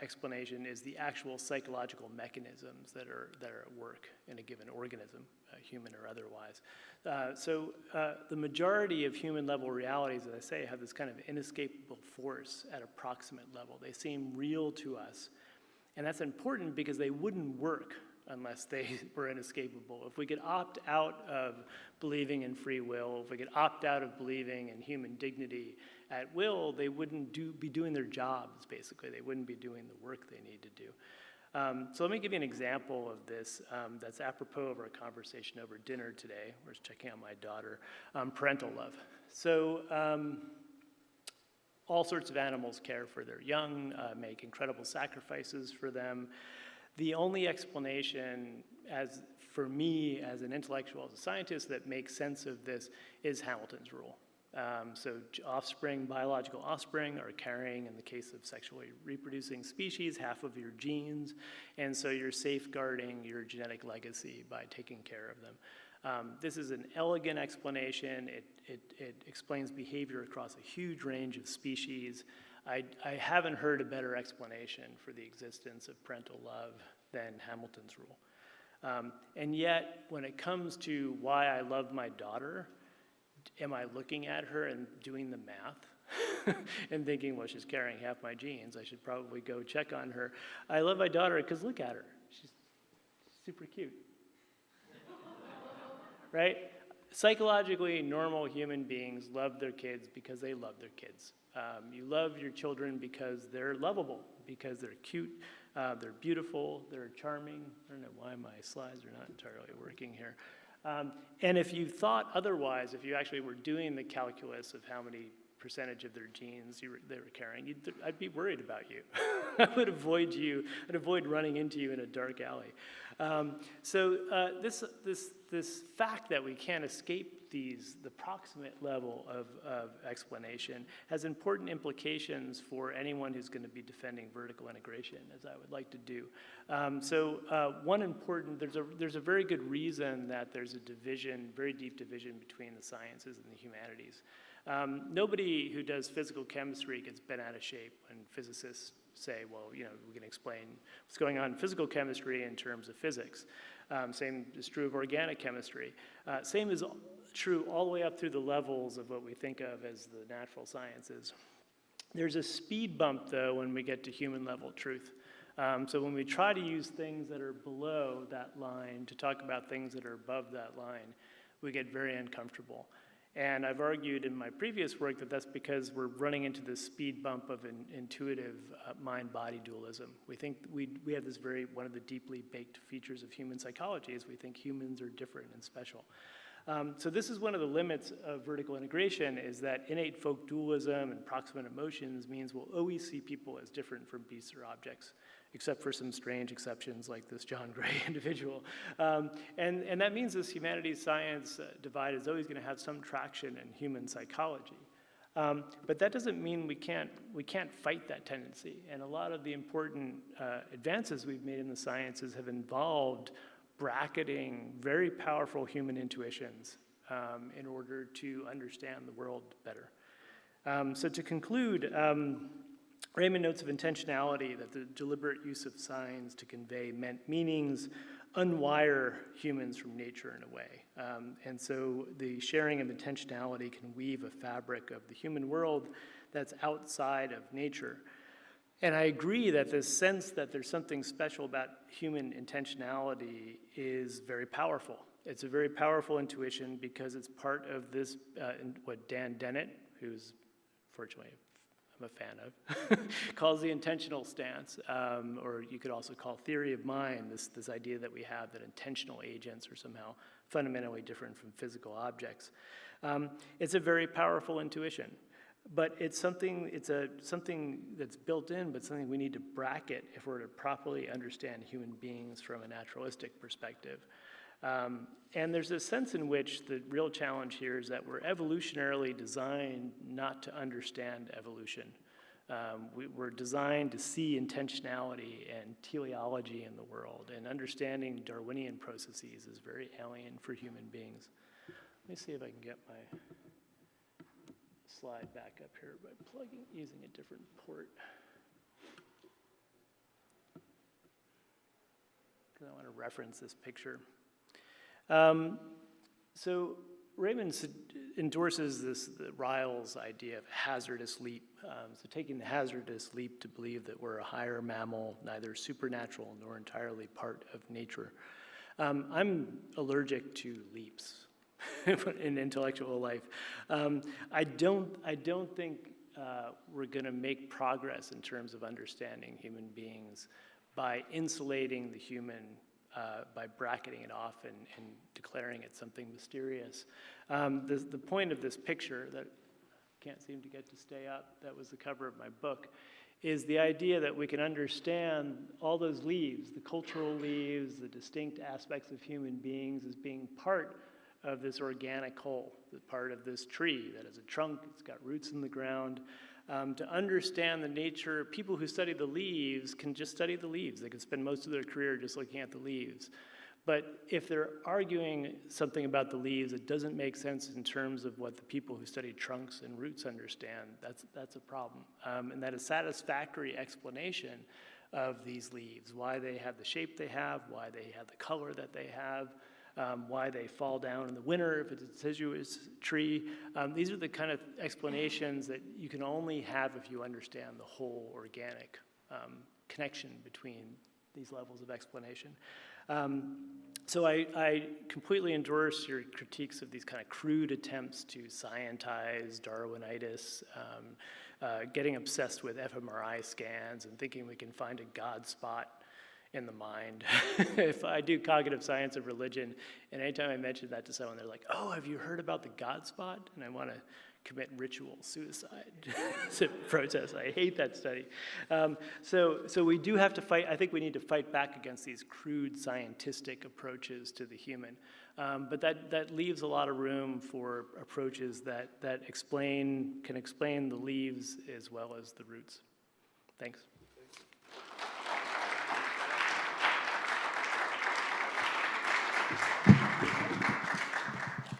explanation is the actual psychological mechanisms that are at work in a given organism, human or otherwise. The majority of human-level realities, as I say, have this kind of inescapable force at a proximate level. They seem real to us. And that's important because they wouldn't work unless they were inescapable. If we could opt out of believing in free will, if we could opt out of believing in human dignity at will, they wouldn't be doing their jobs, basically. They wouldn't be doing the work they need to do. So let me give you an example of this that's apropos of our conversation over dinner today. We're just checking out my daughter. Parental love. So all sorts of animals care for their young, make incredible sacrifices for them. The only explanation, for me as an intellectual, as a scientist, that makes sense of this is Hamilton's rule. So biological offspring are carrying, in the case of sexually reproducing species, half of your genes, and so you're safeguarding your genetic legacy by taking care of them. This is an elegant explanation. It explains behavior across a huge range of species. I haven't heard a better explanation for the existence of parental love than Hamilton's rule. And yet, when it comes to why I love my daughter, am I looking at her and doing the math and thinking, well, she's carrying half my genes, I should probably go check on her. I love my daughter because look at her. She's super cute. Right? psychologically, normal human beings love their kids because they love their kids. You love your children because they're lovable, because they're cute, they're beautiful, they're charming. I don't know why my slides are not entirely working here. And if you thought otherwise, if you actually were doing the calculus of how many percentage of their genes they were carrying, I'd be worried about you. I would avoid you. I'd avoid running into you in a dark alley. This fact that we can't escape the proximate level of explanation has important implications for anyone who's going to be defending vertical integration, as I would like to do. There's a very good reason that there's a division, very deep division between the sciences and the humanities. Nobody who does physical chemistry gets bent out of shape when physicists say, well, we can explain what's going on in physical chemistry in terms of physics. Same is true of organic chemistry. Same is true all the way up through the levels of what we think of as the natural sciences. There's a speed bump, though, when we get to human level truth. So when we try to use things that are below that line to talk about things that are above that line, we get very uncomfortable. And I've argued in my previous work that that's because we're running into this speed bump of an intuitive mind-body dualism. We think we have this one of the deeply baked features of human psychology is we think humans are different and special. So this is one of the limits of vertical integration, is that innate folk dualism and proximate emotions means we'll always see people as different from beasts or objects, except for some strange exceptions like this John Gray individual. And that means this humanities-science divide is always going to have some traction in human psychology. But that doesn't mean we can't fight that tendency. And a lot of the important advances we've made in the sciences have involved bracketing very powerful human intuitions in order to understand the world better. So to conclude, Raymond notes of intentionality, that the deliberate use of signs to convey meanings unwire humans from nature in a way. And so the sharing of intentionality can weave a fabric of the human world that's outside of nature. And I agree that this sense that there's something special about human intentionality is very powerful. It's a very powerful intuition because it's part of this, what Dan Dennett, who's fortunately I'm a fan of, calls the intentional stance, or you could also call theory of mind, this idea that we have that intentional agents are somehow fundamentally different from physical objects. It's a very powerful intuition. But it's something that's built in, but something we need to bracket if we're to properly understand human beings from a naturalistic perspective. And there's a sense in which the real challenge here is that we're evolutionarily designed not to understand evolution. We're designed to see intentionality and teleology in the world, and understanding Darwinian processes is very alien for human beings. Let me see if I can get my slide back up here by using a different port. Because I want to reference this picture. So Raymond endorses Ryle's idea of hazardous leap. So taking the hazardous leap to believe that we're a higher mammal, neither supernatural nor entirely part of nature. I'm allergic to leaps in intellectual life. I don't think we're going to make progress in terms of understanding human beings by insulating the human, by bracketing it off and declaring it something mysterious. The point of this picture that can't seem to get to stay up, that was the cover of my book, is the idea that we can understand all those leaves, the cultural leaves, the distinct aspects of human beings as being part of this organic whole, the part of this tree that has a trunk, it's got roots in the ground. To understand the nature, people who study the leaves can just study the leaves. They can spend most of their career just looking at the leaves. But if they're arguing something about the leaves that doesn't make sense in terms of what the people who study trunks and roots understand, that's a problem. And that a satisfactory explanation of these leaves, why they have the shape they have, why they have the color that they have, why they fall down in the winter if it's a deciduous tree. These are the kind of explanations that you can only have if you understand the whole organic connection between these levels of explanation. So I completely endorse your critiques of these kind of crude attempts to scientize Darwinitis, getting obsessed with fMRI scans and thinking we can find a God spot in the mind. If I do cognitive science of religion, and anytime I mention that to someone, they're like, oh, have you heard about the God spot? And I want to commit ritual suicide to protest. I hate that study. So we do have to fight. I think we need to fight back against these crude scientific approaches to the human. But that leaves a lot of room for approaches that can explain the leaves as well as the roots. Thanks.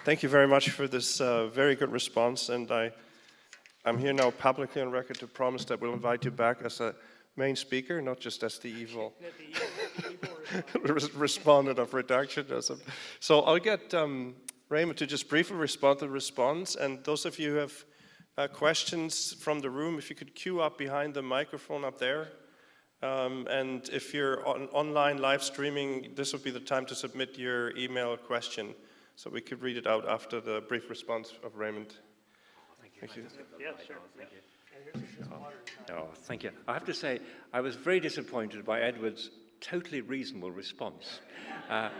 Thank you very much for this very good response, and I'm here now publicly on record to promise that we'll invite you back as a main speaker, not just as the evil respondent of reductionism. So I'll get Raymond to just briefly respond to the response, and those of you who have questions from the room, if you could queue up behind the microphone up there. And if you're online live streaming, this would be the time to submit your email question, so we could read it out after the brief response of Raymond. Thank you. Yeah, sure. Thank you. Oh, thank you. I have to say, I was very disappointed by Edward's totally reasonable response. I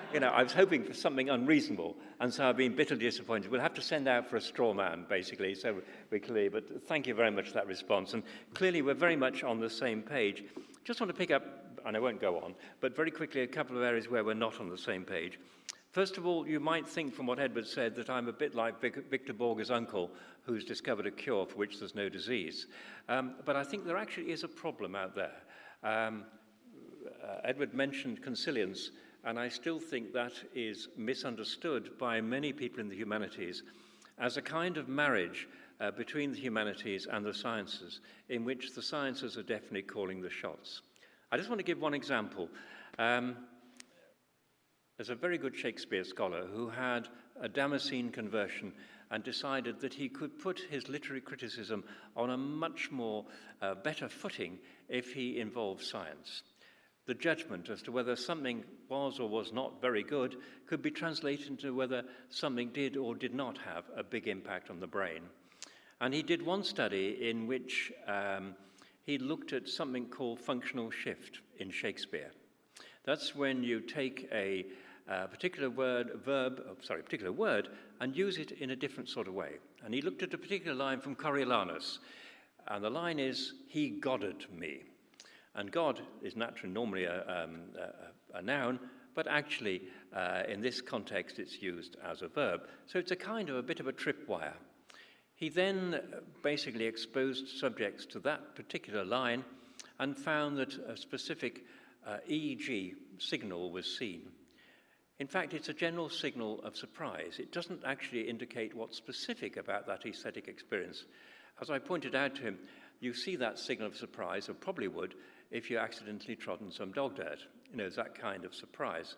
was hoping for something unreasonable, and so I've been bitterly disappointed. We'll have to send out for a straw man, basically, so we're clear. But thank you very much for that response. And clearly, we're very much on the same page. Just want to pick up, and I won't go on, but very quickly, a couple of areas where we're not on the same page. First of all, you might think from what Edward said that I'm a bit like Victor Borge's uncle, who's discovered a cure for which there's no disease. But I think there actually is a problem out there. Edward mentioned consilience, and I still think that is misunderstood by many people in the humanities as a kind of marriage between the humanities and the sciences, in which the sciences are definitely calling the shots. I just want to give one example. There's a very good Shakespeare scholar who had a Damascene conversion and decided that he could put his literary criticism on a much more better footing if he involved science. The judgment as to whether something was or was not very good could be translated into whether something did or did not have a big impact on the brain. And he did one study in which he looked at something called functional shift in Shakespeare. That's when you take a particular word and use it in a different sort of way. And he looked at a particular line from Coriolanus, and the line is, "He godded me." And God is normally a noun, but actually in this context it's used as a verb. So it's a bit of a tripwire. He then basically exposed subjects to that particular line and found that a specific EEG signal was seen. In fact, it's a general signal of surprise. It doesn't actually indicate what's specific about that aesthetic experience. As I pointed out to him, you see that signal of surprise, or probably would, if you accidentally trodden some dog dirt. It's that kind of surprise.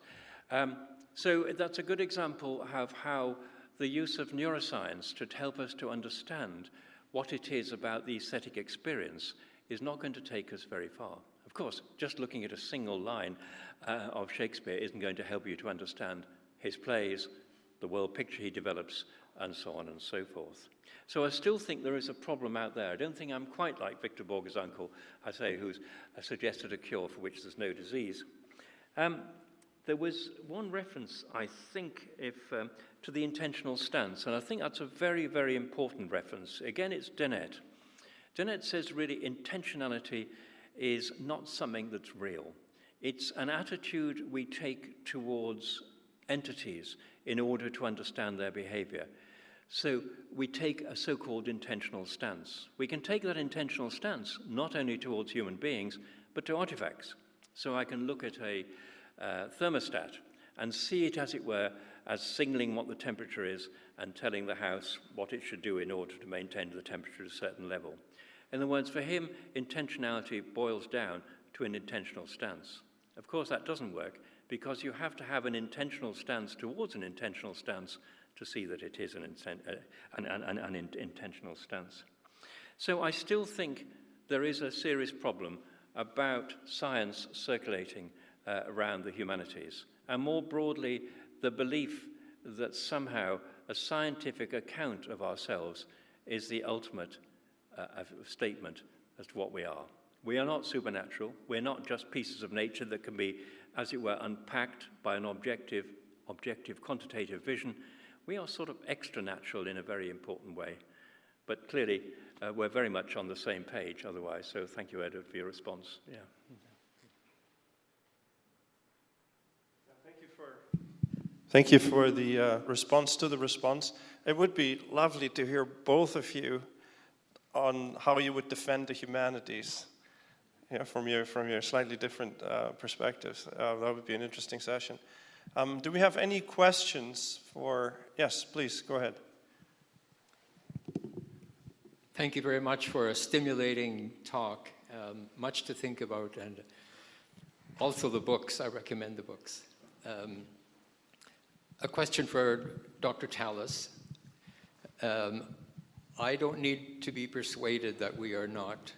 So that's a good example of how the use of neuroscience to help us to understand what it is about the aesthetic experience is not going to take us very far. Of course, just looking at a single line of Shakespeare isn't going to help you to understand his plays, the world picture he develops, and so on and so forth. So I still think there is a problem out there. I don't think I'm quite like Victor Borge's uncle, who's suggested a cure for which there's no disease. There was one reference, I think, to the intentional stance, and I think that's a very, very important reference. Again, it's Dennett. Dennett says really intentionality is not something that's real. It's an attitude we take towards entities in order to understand their behavior. So we take a so-called intentional stance. We can take that intentional stance not only towards human beings, but to artifacts. So I can look at a thermostat and see it, as it were, as signaling what the temperature is and telling the house what it should do in order to maintain the temperature at a certain level. In other words, for him, intentionality boils down to an intentional stance. Of course, that doesn't work because you have to have an intentional stance towards an intentional stance to see that it is an intentional stance. So I still think there is a serious problem about science circulating around the humanities. and more broadly, the belief that somehow a scientific account of ourselves is the ultimate statement as to what we are. We are not supernatural. We're not just pieces of nature that can be, as it were, unpacked by an objective quantitative vision. We are sort of extra-natural in a very important way. But clearly, we're very much on the same page otherwise. So thank you, Edward, for your response. Yeah. Thank you for the response to the response. It would be lovely to hear both of you on how you would defend the humanities, from your slightly different perspectives. That would be an interesting session. Do we have any questions for? Yes, please go ahead. Thank you very much for a stimulating talk. Much to think about, and also the books. I recommend the books. A question for Dr. Tallis. I don't need to be persuaded that we are not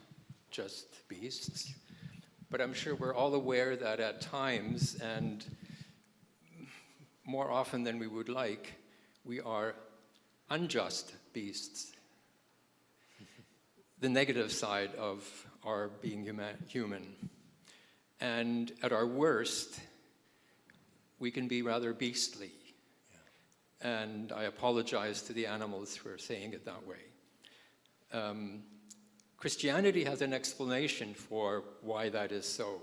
just beasts, but I'm sure we're all aware that at times, and more often than we would like, we are unjust beasts. The negative side of our being human. And at our worst, we can be rather beastly. And I apologize to the animals for saying it that way. Christianity has an explanation for why that is so.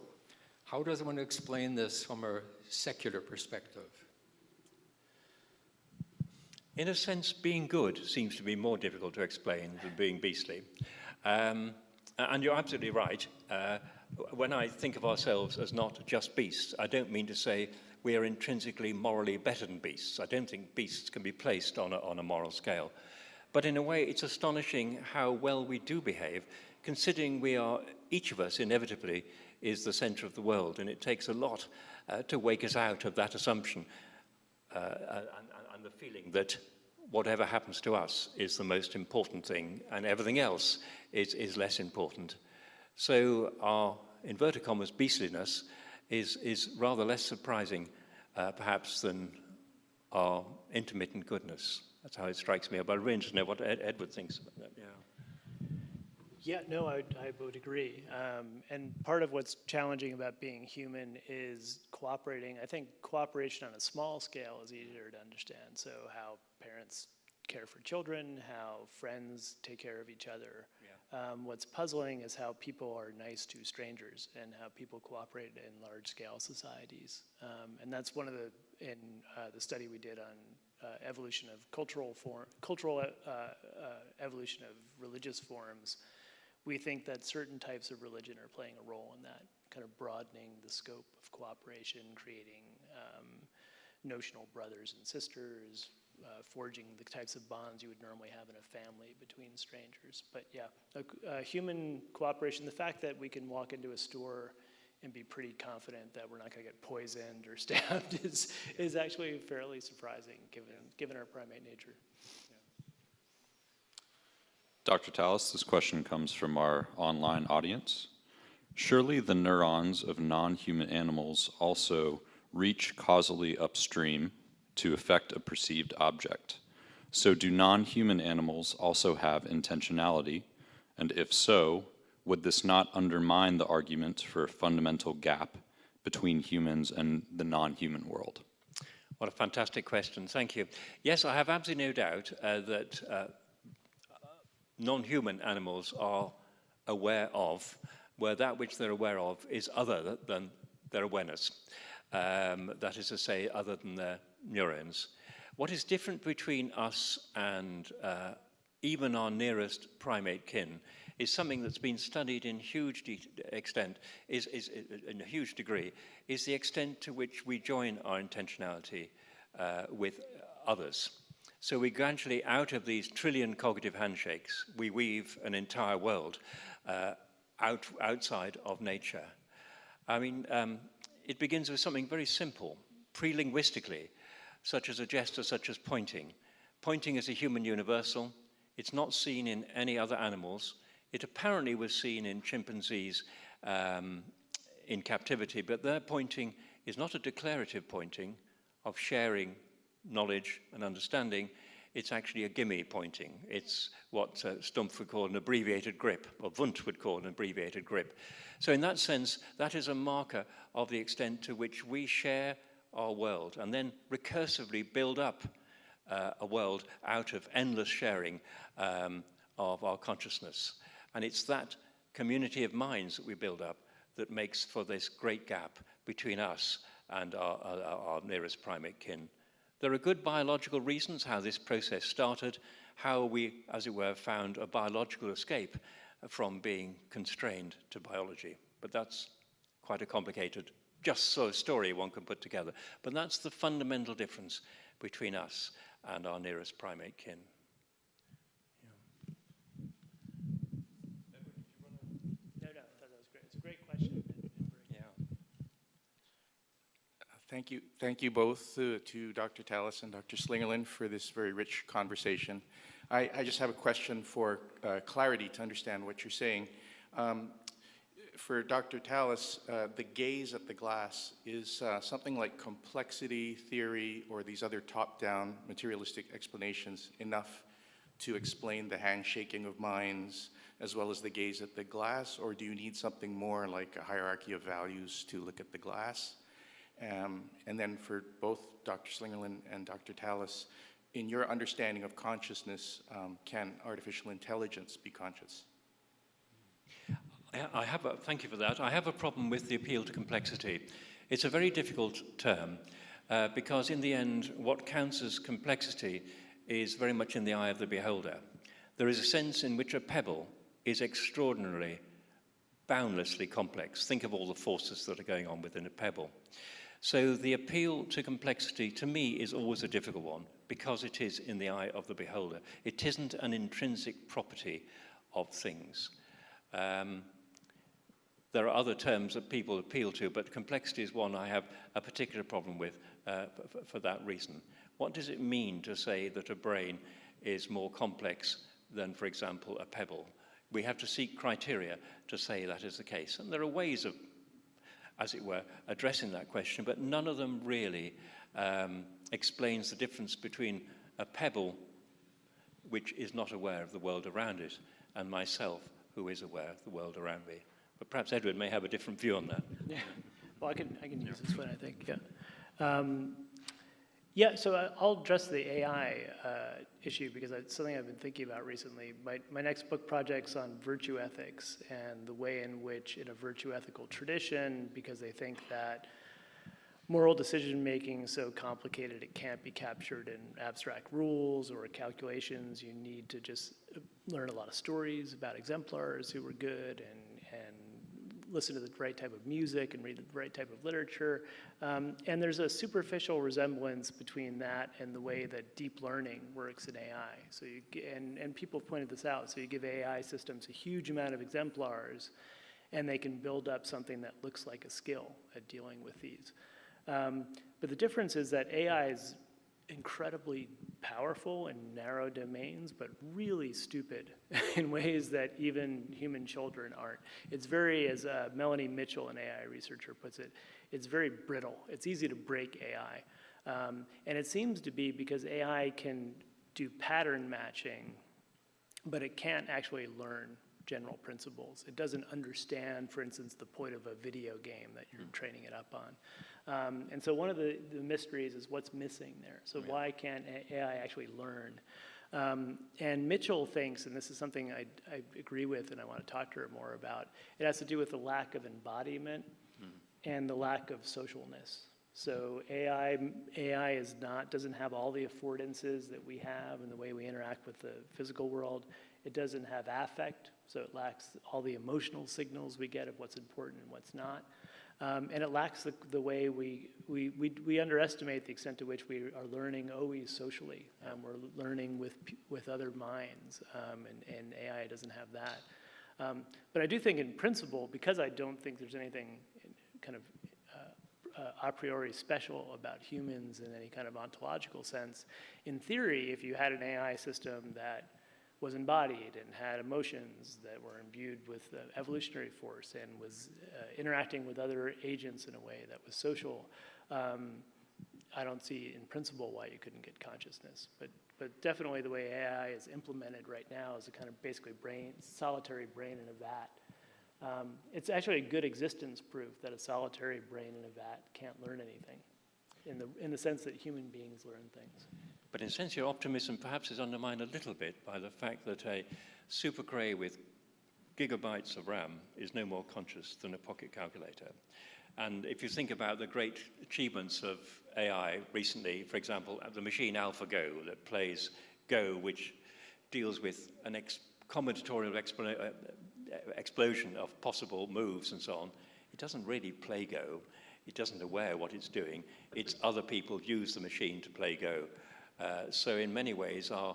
How does one explain this from a secular perspective? In a sense, being good seems to be more difficult to explain than being beastly. And you're absolutely right. When I think of ourselves as not just beasts, I don't mean to say we are intrinsically morally better than beasts. I don't think beasts can be placed on a moral scale. But in a way, it's astonishing how well we do behave, considering we are, each of us inevitably is the center of the world, and it takes a lot to wake us out of that assumption and the feeling that whatever happens to us is the most important thing, and everything else is less important. So our, inverted commas, beastliness is rather less surprising, perhaps, than our intermittent goodness. That's how it strikes me. But I'd really interested to know what Edward thinks about that. Yeah, no, I would agree. And part of what's challenging about being human is cooperating. I think cooperation on a small scale is easier to understand. So how parents care for children, how friends take care of each other. Yeah. What's puzzling is how people are nice to strangers and how people cooperate in large-scale societies. And that's one of the study we did on evolution of cultural evolution of religious forms. We think that certain types of religion are playing a role in that, kind of broadening the scope of cooperation, creating notional brothers and sisters, forging the types of bonds you would normally have in a family between strangers. But yeah, human cooperation, the fact that we can walk into a store and be pretty confident that we're not going to get poisoned or stabbed is actually fairly surprising given our primate nature. Dr. Tallis, this question comes from our online audience. Surely the neurons of non-human animals also reach causally upstream to affect a perceived object. So do non-human animals also have intentionality? And if so, would this not undermine the argument for a fundamental gap between humans and the non-human world? What a fantastic question. Thank you. Yes, I have absolutely no doubt that non-human animals are aware of, where that which they're aware of is other than their awareness. That is to say, other than their neurons. What is different between us and even our nearest primate kin is something that's been studied in huge extent, in a huge degree, is the extent to which we join our intentionality with others. So we gradually, out of these trillion cognitive handshakes, we weave an entire world outside of nature. I mean, it begins with something very simple, pre-linguistically, such as a gesture such as pointing. Pointing is a human universal. It's not seen in any other animals. It apparently was seen in chimpanzees in captivity, but their pointing is not a declarative pointing of sharing knowledge and understanding. It's actually a gimme pointing. It's what Stumpf would call an abbreviated grip, or Wundt would call an abbreviated grip. So in that sense, that is a marker of the extent to which we share our world and then recursively build up a world out of endless sharing of our consciousness. And it's that community of minds that we build up that makes for this great gap between us and our nearest primate kin. There are good biological reasons how this process started, how we, as it were, found a biological escape from being constrained to biology. But that's quite a complicated, just so story one can put together. But that's the fundamental difference between us and our nearest primate kin. No, that was great. It's a great question. Yeah. Thank you both to Dr. Tallis and Dr. Slingerland for this very rich conversation. I just have a question for clarity to understand what you're saying. For Dr. Tallis, the gaze at the glass is something like complexity theory or these other top-down materialistic explanations enough to explain the handshaking of minds as well as the gaze at the glass, or do you need something more like a hierarchy of values to look at the glass? And then for both Dr. Slingerland and Dr. Tallis, in your understanding of consciousness, can artificial intelligence be conscious? Thank you for that. I have a problem with the appeal to complexity. It's a very difficult term because in the end, what counts as complexity is very much in the eye of the beholder. There is a sense in which a pebble is extraordinarily, boundlessly complex. Think of all the forces that are going on within a pebble. So the appeal to complexity, to me, is always a difficult one because it is in the eye of the beholder. It isn't an intrinsic property of things. There are other terms that people appeal to, but complexity is one I have a particular problem with for that reason. What does it mean to say that a brain is more complex than, for example, a pebble? We have to seek criteria to say that is the case. And there are ways of, as it were, addressing that question, but none of them really explains the difference between a pebble, which is not aware of the world around it, and myself, who is aware of the world around me. But perhaps Edward may have a different view on that. Yeah. Well, I can use this one, I think. Yeah. So I'll address the AI issue because it's something I've been thinking about recently. My next book project's on virtue ethics and the way in which, in a virtue ethical tradition, because they think that moral decision-making is so complicated it can't be captured in abstract rules or calculations. You need to just learn a lot of stories about exemplars who were good and listen to the right type of music and read the right type of literature. And there's a superficial resemblance between that and the way that deep learning works in AI. So and people have pointed this out. So you give AI systems a huge amount of exemplars, and they can build up something that looks like a skill at dealing with these. But the difference is that AI is incredibly powerful in narrow domains, but really stupid in ways that even human children aren't. It's very, as Melanie Mitchell, an AI researcher, puts it, it's very brittle. It's easy to break AI. And it seems to be because AI can do pattern matching, but it can't actually learn general principles. It doesn't understand, for instance, the point of a video game that you're training it up on. And so one of the mysteries is what's missing there. So why can't AI actually learn? And Mitchell thinks, and this is something I agree with and I want to talk to her more about, it has to do with the lack of embodiment and the lack of socialness. So AI doesn't have all the affordances that we have in the way we interact with the physical world. It doesn't have affect, so it lacks all the emotional signals we get of what's important and what's not. And it lacks the way we underestimate the extent to which we are learning always socially. We're learning with other minds, and AI doesn't have that. But I do think in principle, because I don't think there's anything kind of a priori special about humans in any kind of ontological sense, in theory, if you had an AI system that was embodied and had emotions that were imbued with evolutionary force and was interacting with other agents in a way that was social, I don't see in principle why you couldn't get consciousness. But definitely the way AI is implemented right now is a kind of basically solitary brain in a vat. It's actually a good existence proof that a solitary brain in a vat can't learn anything, in the sense that human beings learn things. But in a sense, your optimism perhaps is undermined a little bit by the fact that a super cray with gigabytes of RAM is no more conscious than a pocket calculator. And if you think about the great achievements of AI recently, for example, the machine AlphaGo that plays Go, which deals with an combinatorial explosion of possible moves and so on, it doesn't really play Go. It doesn't aware what it's doing. It's other people use the machine to play Go. So in many ways, our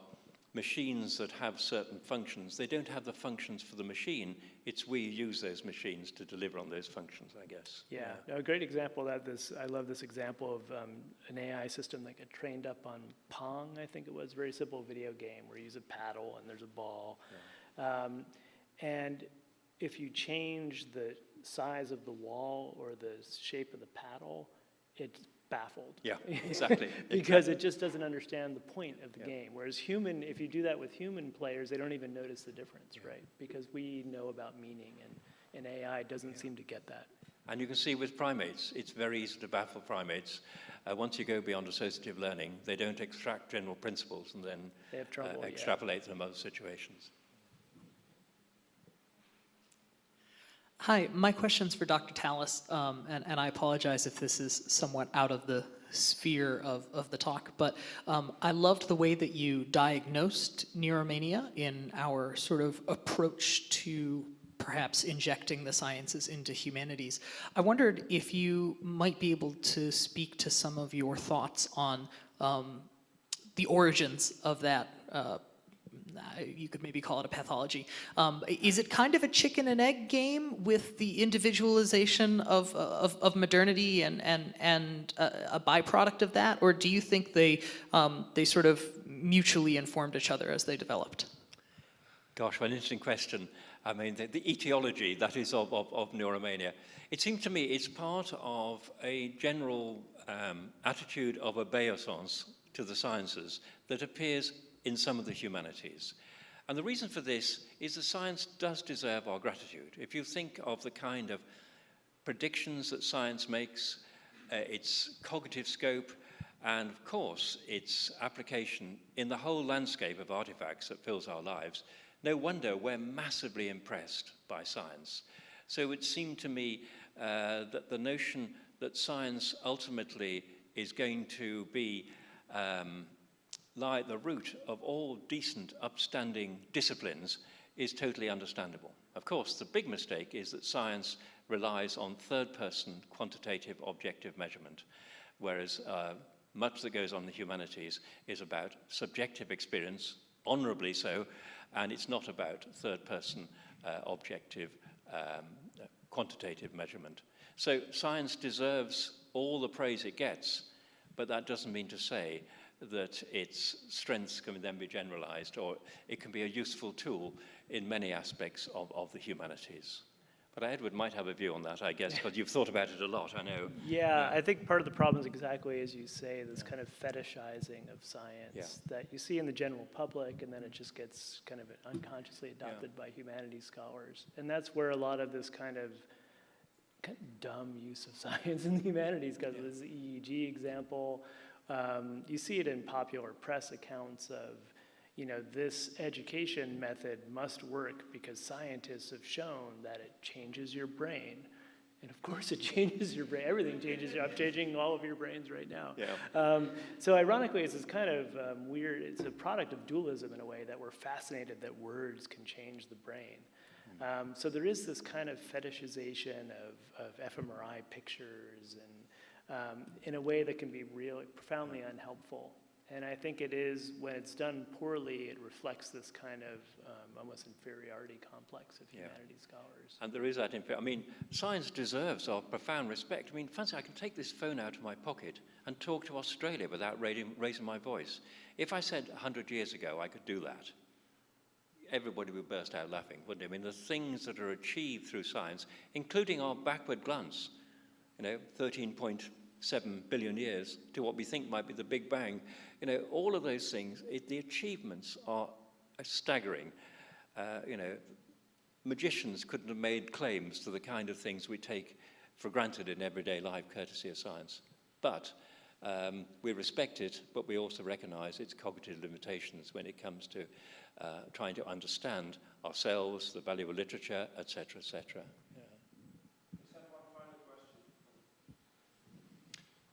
machines that have certain functions, they don't have the functions for the machine. It's we use those machines to deliver on those functions, I guess. Yeah, a great example of that, I love this example of an AI system that got trained up on Pong, I think it was, very simple video game where you use a paddle and there's a ball. Yeah. And if you change the size of the wall or the shape of the paddle, it's baffled. Yeah, exactly. Because it just doesn't understand the point of the game. Whereas if you do that with human players, they don't even notice the difference, right? Because we know about meaning, and AI doesn't seem to get that. And you can see with primates, it's very easy to baffle primates. Once you go beyond associative learning, they don't extract general principles and then they have trouble, extrapolate them other situations. Hi, my question's for Dr. Tallis, and I apologize if this is somewhat out of the sphere of the talk, but I loved the way that you diagnosed neuromania in our sort of approach to perhaps injecting the sciences into humanities. I wondered if you might be able to speak to some of your thoughts on the origins of that you could maybe call it a pathology. Is it kind of a chicken and egg game with the individualization of modernity and a byproduct of that, or do you think they sort of mutually informed each other as they developed? Gosh, what an interesting question. I mean, the etiology, that is, of neuromania. It seems to me it's part of a general attitude of obeisance to the sciences that appears in some of the humanities. And the reason for this is that science does deserve our gratitude. If you think of the kind of predictions that science makes, its cognitive scope, and of course, its application in the whole landscape of artifacts that fills our lives, no wonder we're massively impressed by science. So it seemed to me that the notion that science ultimately is going to be lie at the root of all decent, upstanding disciplines is totally understandable. Of course, the big mistake is that science relies on third-person quantitative objective measurement, whereas much that goes on in the humanities is about subjective experience, honorably so, and it's not about third-person objective quantitative measurement. So science deserves all the praise it gets, but that doesn't mean to say that its strengths can then be generalized, or it can be a useful tool in many aspects of the humanities. But Edward might have a view on that, I guess, because you've thought about it a lot, I know. Yeah, I think part of the problem is exactly as you say, this kind of fetishizing of science that you see in the general public, and then it just gets kind of unconsciously adopted by humanities scholars. And that's where a lot of this kind of dumb use of science in the humanities, because of this EEG example. You see it in popular press accounts of, this education method must work because scientists have shown that it changes your brain. And of course it changes your brain. Everything changes. I'm changing all of your brains right now. Yeah. So ironically, it's this kind of weird, it's a product of dualism in a way that we're fascinated that words can change the brain. So there is this kind of fetishization of fMRI pictures and in a way that can be really profoundly unhelpful. And I think it is, when it's done poorly, it reflects this kind of almost inferiority complex of humanities scholars. And there is that, science deserves our profound respect. Fancy, I can take this phone out of my pocket and talk to Australia without raising my voice. If I said 100 years ago I could do that, everybody would burst out laughing, wouldn't it? I mean, the things that are achieved through science, including our backward glance, 13.7 billion years to what we think might be the Big Bang, all of those things, the achievements are staggering. Magicians couldn't have made claims to the kind of things we take for granted in everyday life, courtesy of science. But we respect it, but we also recognize its cognitive limitations when it comes to trying to understand ourselves, the value of literature, etc., etc.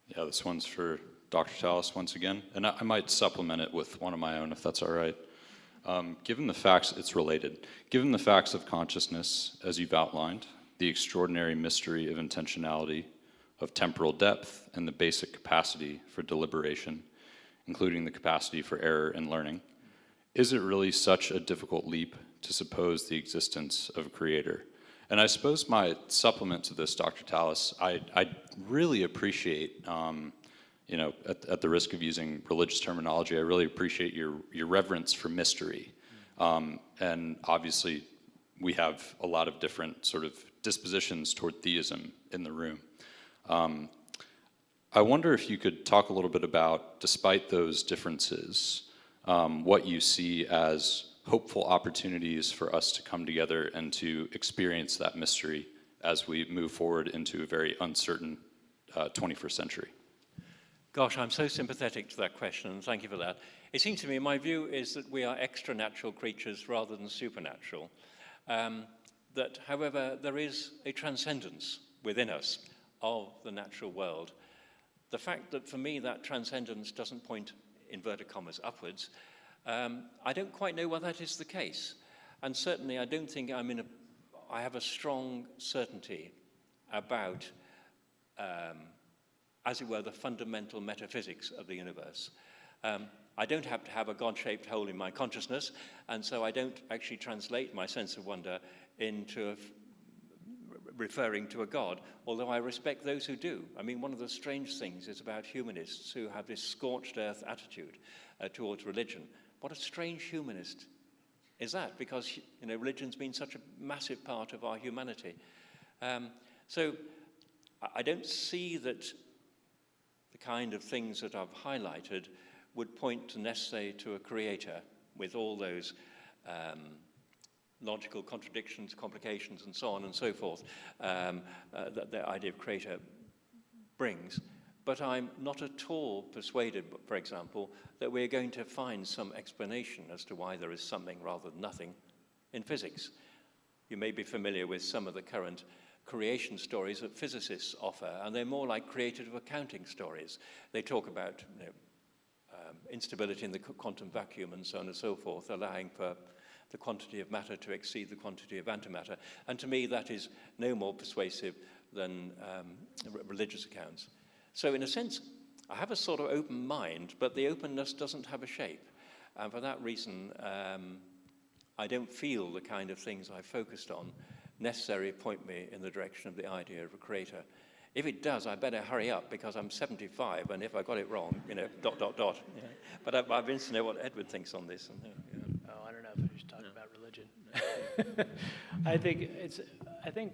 Yeah, this one's for Dr. Tallis once again, and I might supplement it with one of my own if that's all right. Given the facts, it's related. Given the facts of consciousness, as you've outlined, the extraordinary mystery of intentionality, of temporal depth, and the basic capacity for deliberation, including the capacity for error and learning, is it really such a difficult leap to suppose the existence of a creator? And I suppose my supplement to this, Dr. Tallis, I really appreciate, at the risk of using religious terminology, I really appreciate your reverence for mystery. And obviously, we have a lot of different sort of dispositions toward theism in the room. I wonder if you could talk a little bit about, despite those differences, what you see as hopeful opportunities for us to come together and to experience that mystery as we move forward into a very uncertain 21st century. Gosh, I'm so sympathetic to that question, and thank you for that. It seems to me, my view is that we are extra-natural creatures rather than supernatural. That, however, there is a transcendence within us of the natural world. The fact that, for me, that transcendence doesn't point, inverted commas, upwards, I don't quite know why that is the case. And certainly, I don't think I have a strong certainty about, as it were, the fundamental metaphysics of the universe. I don't have to have a God-shaped hole in my consciousness, and so I don't actually translate my sense of wonder into referring to a God, although I respect those who do. I mean, one of the strange things is about humanists who have this scorched earth attitude towards religion. What a strange humanist is that, because religion's been such a massive part of our humanity. So I don't see that the kind of things that I've highlighted would point to necessarily to a creator with all those logical contradictions, complications, and so on and so forth that the idea of creator brings. But I'm not at all persuaded, for example, that we're going to find some explanation as to why there is something rather than nothing in physics. You may be familiar with some of the current creation stories that physicists offer, and they're more like creative accounting stories. They talk about instability in the quantum vacuum and so on and so forth, allowing for the quantity of matter to exceed the quantity of antimatter. And to me, that is no more persuasive than religious accounts. So in a sense, I have a sort of open mind, but the openness doesn't have a shape. And for that reason, I don't feel the kind of things I focused on necessarily point me in the direction of the idea of a creator. If it does, I better hurry up, because I'm 75, and if I got it wrong, Yeah. But I'm interested to know what Edward thinks on this. Oh, I don't know if we should talk about religion. I think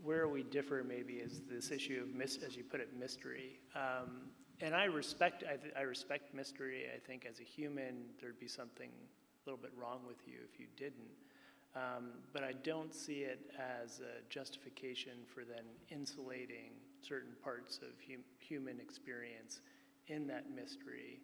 where we differ maybe is this issue of, as you put it, mystery. And I respect mystery. I think as a human, there'd be something a little bit wrong with you if you didn't. But I don't see it as a justification for then insulating certain parts of human experience in that mystery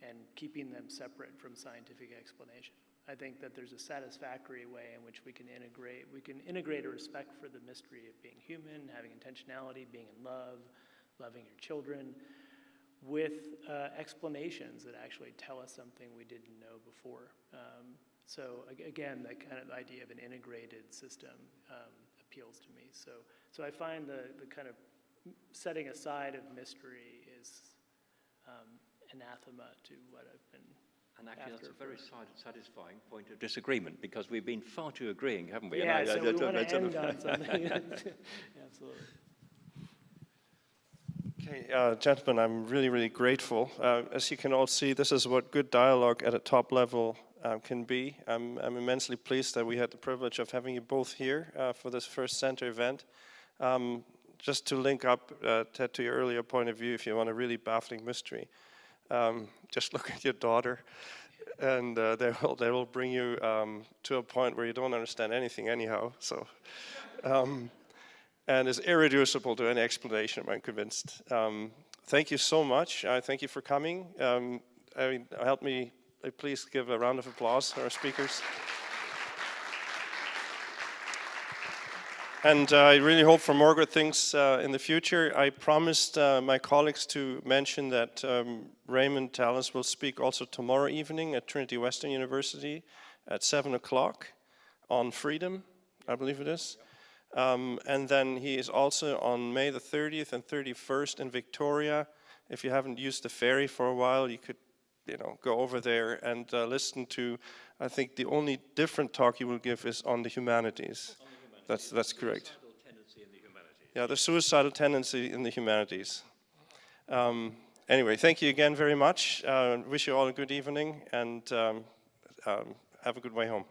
and keeping them separate from scientific explanation. I think that there's a satisfactory way in which we can integrate a respect for the mystery of being human, having intentionality, being in love, loving your children, with explanations that actually tell us something we didn't know before. So again, that kind of idea of an integrated system appeals to me. So I find the kind of setting aside of mystery is anathema to what I've been. And actually, that's a very satisfying point of disagreement, because we've been far too agreeing, haven't we? Yeah, so we want to end on something. Absolutely. Okay, gentlemen, I'm really, really grateful. As you can all see, this is what good dialogue at a top level can be. I'm immensely pleased that we had the privilege of having you both here for this first center event. Just to link up, Ted, to your earlier point of view, if you want a really baffling mystery, just look at your daughter, and they will bring you to a point where you don't understand anything anyhow. So, and it's irreducible to any explanation, I'm convinced. Thank you so much. Thank you for coming. Help me, please give a round of applause for our speakers. And I really hope for more good things in the future. I promised my colleagues to mention that Raymond Tallis will speak also tomorrow evening at Trinity Western University at 7 o'clock on freedom, I believe it is. And then he is also on May the 30th and 31st in Victoria. If you haven't used the ferry for a while, you could go over there and listen to, I think the only different talk he will give is on the humanities. That's correct. Yeah, the suicidal tendency in the humanities. Anyway, thank you again very much. Wish you all a good evening, and have a good way home.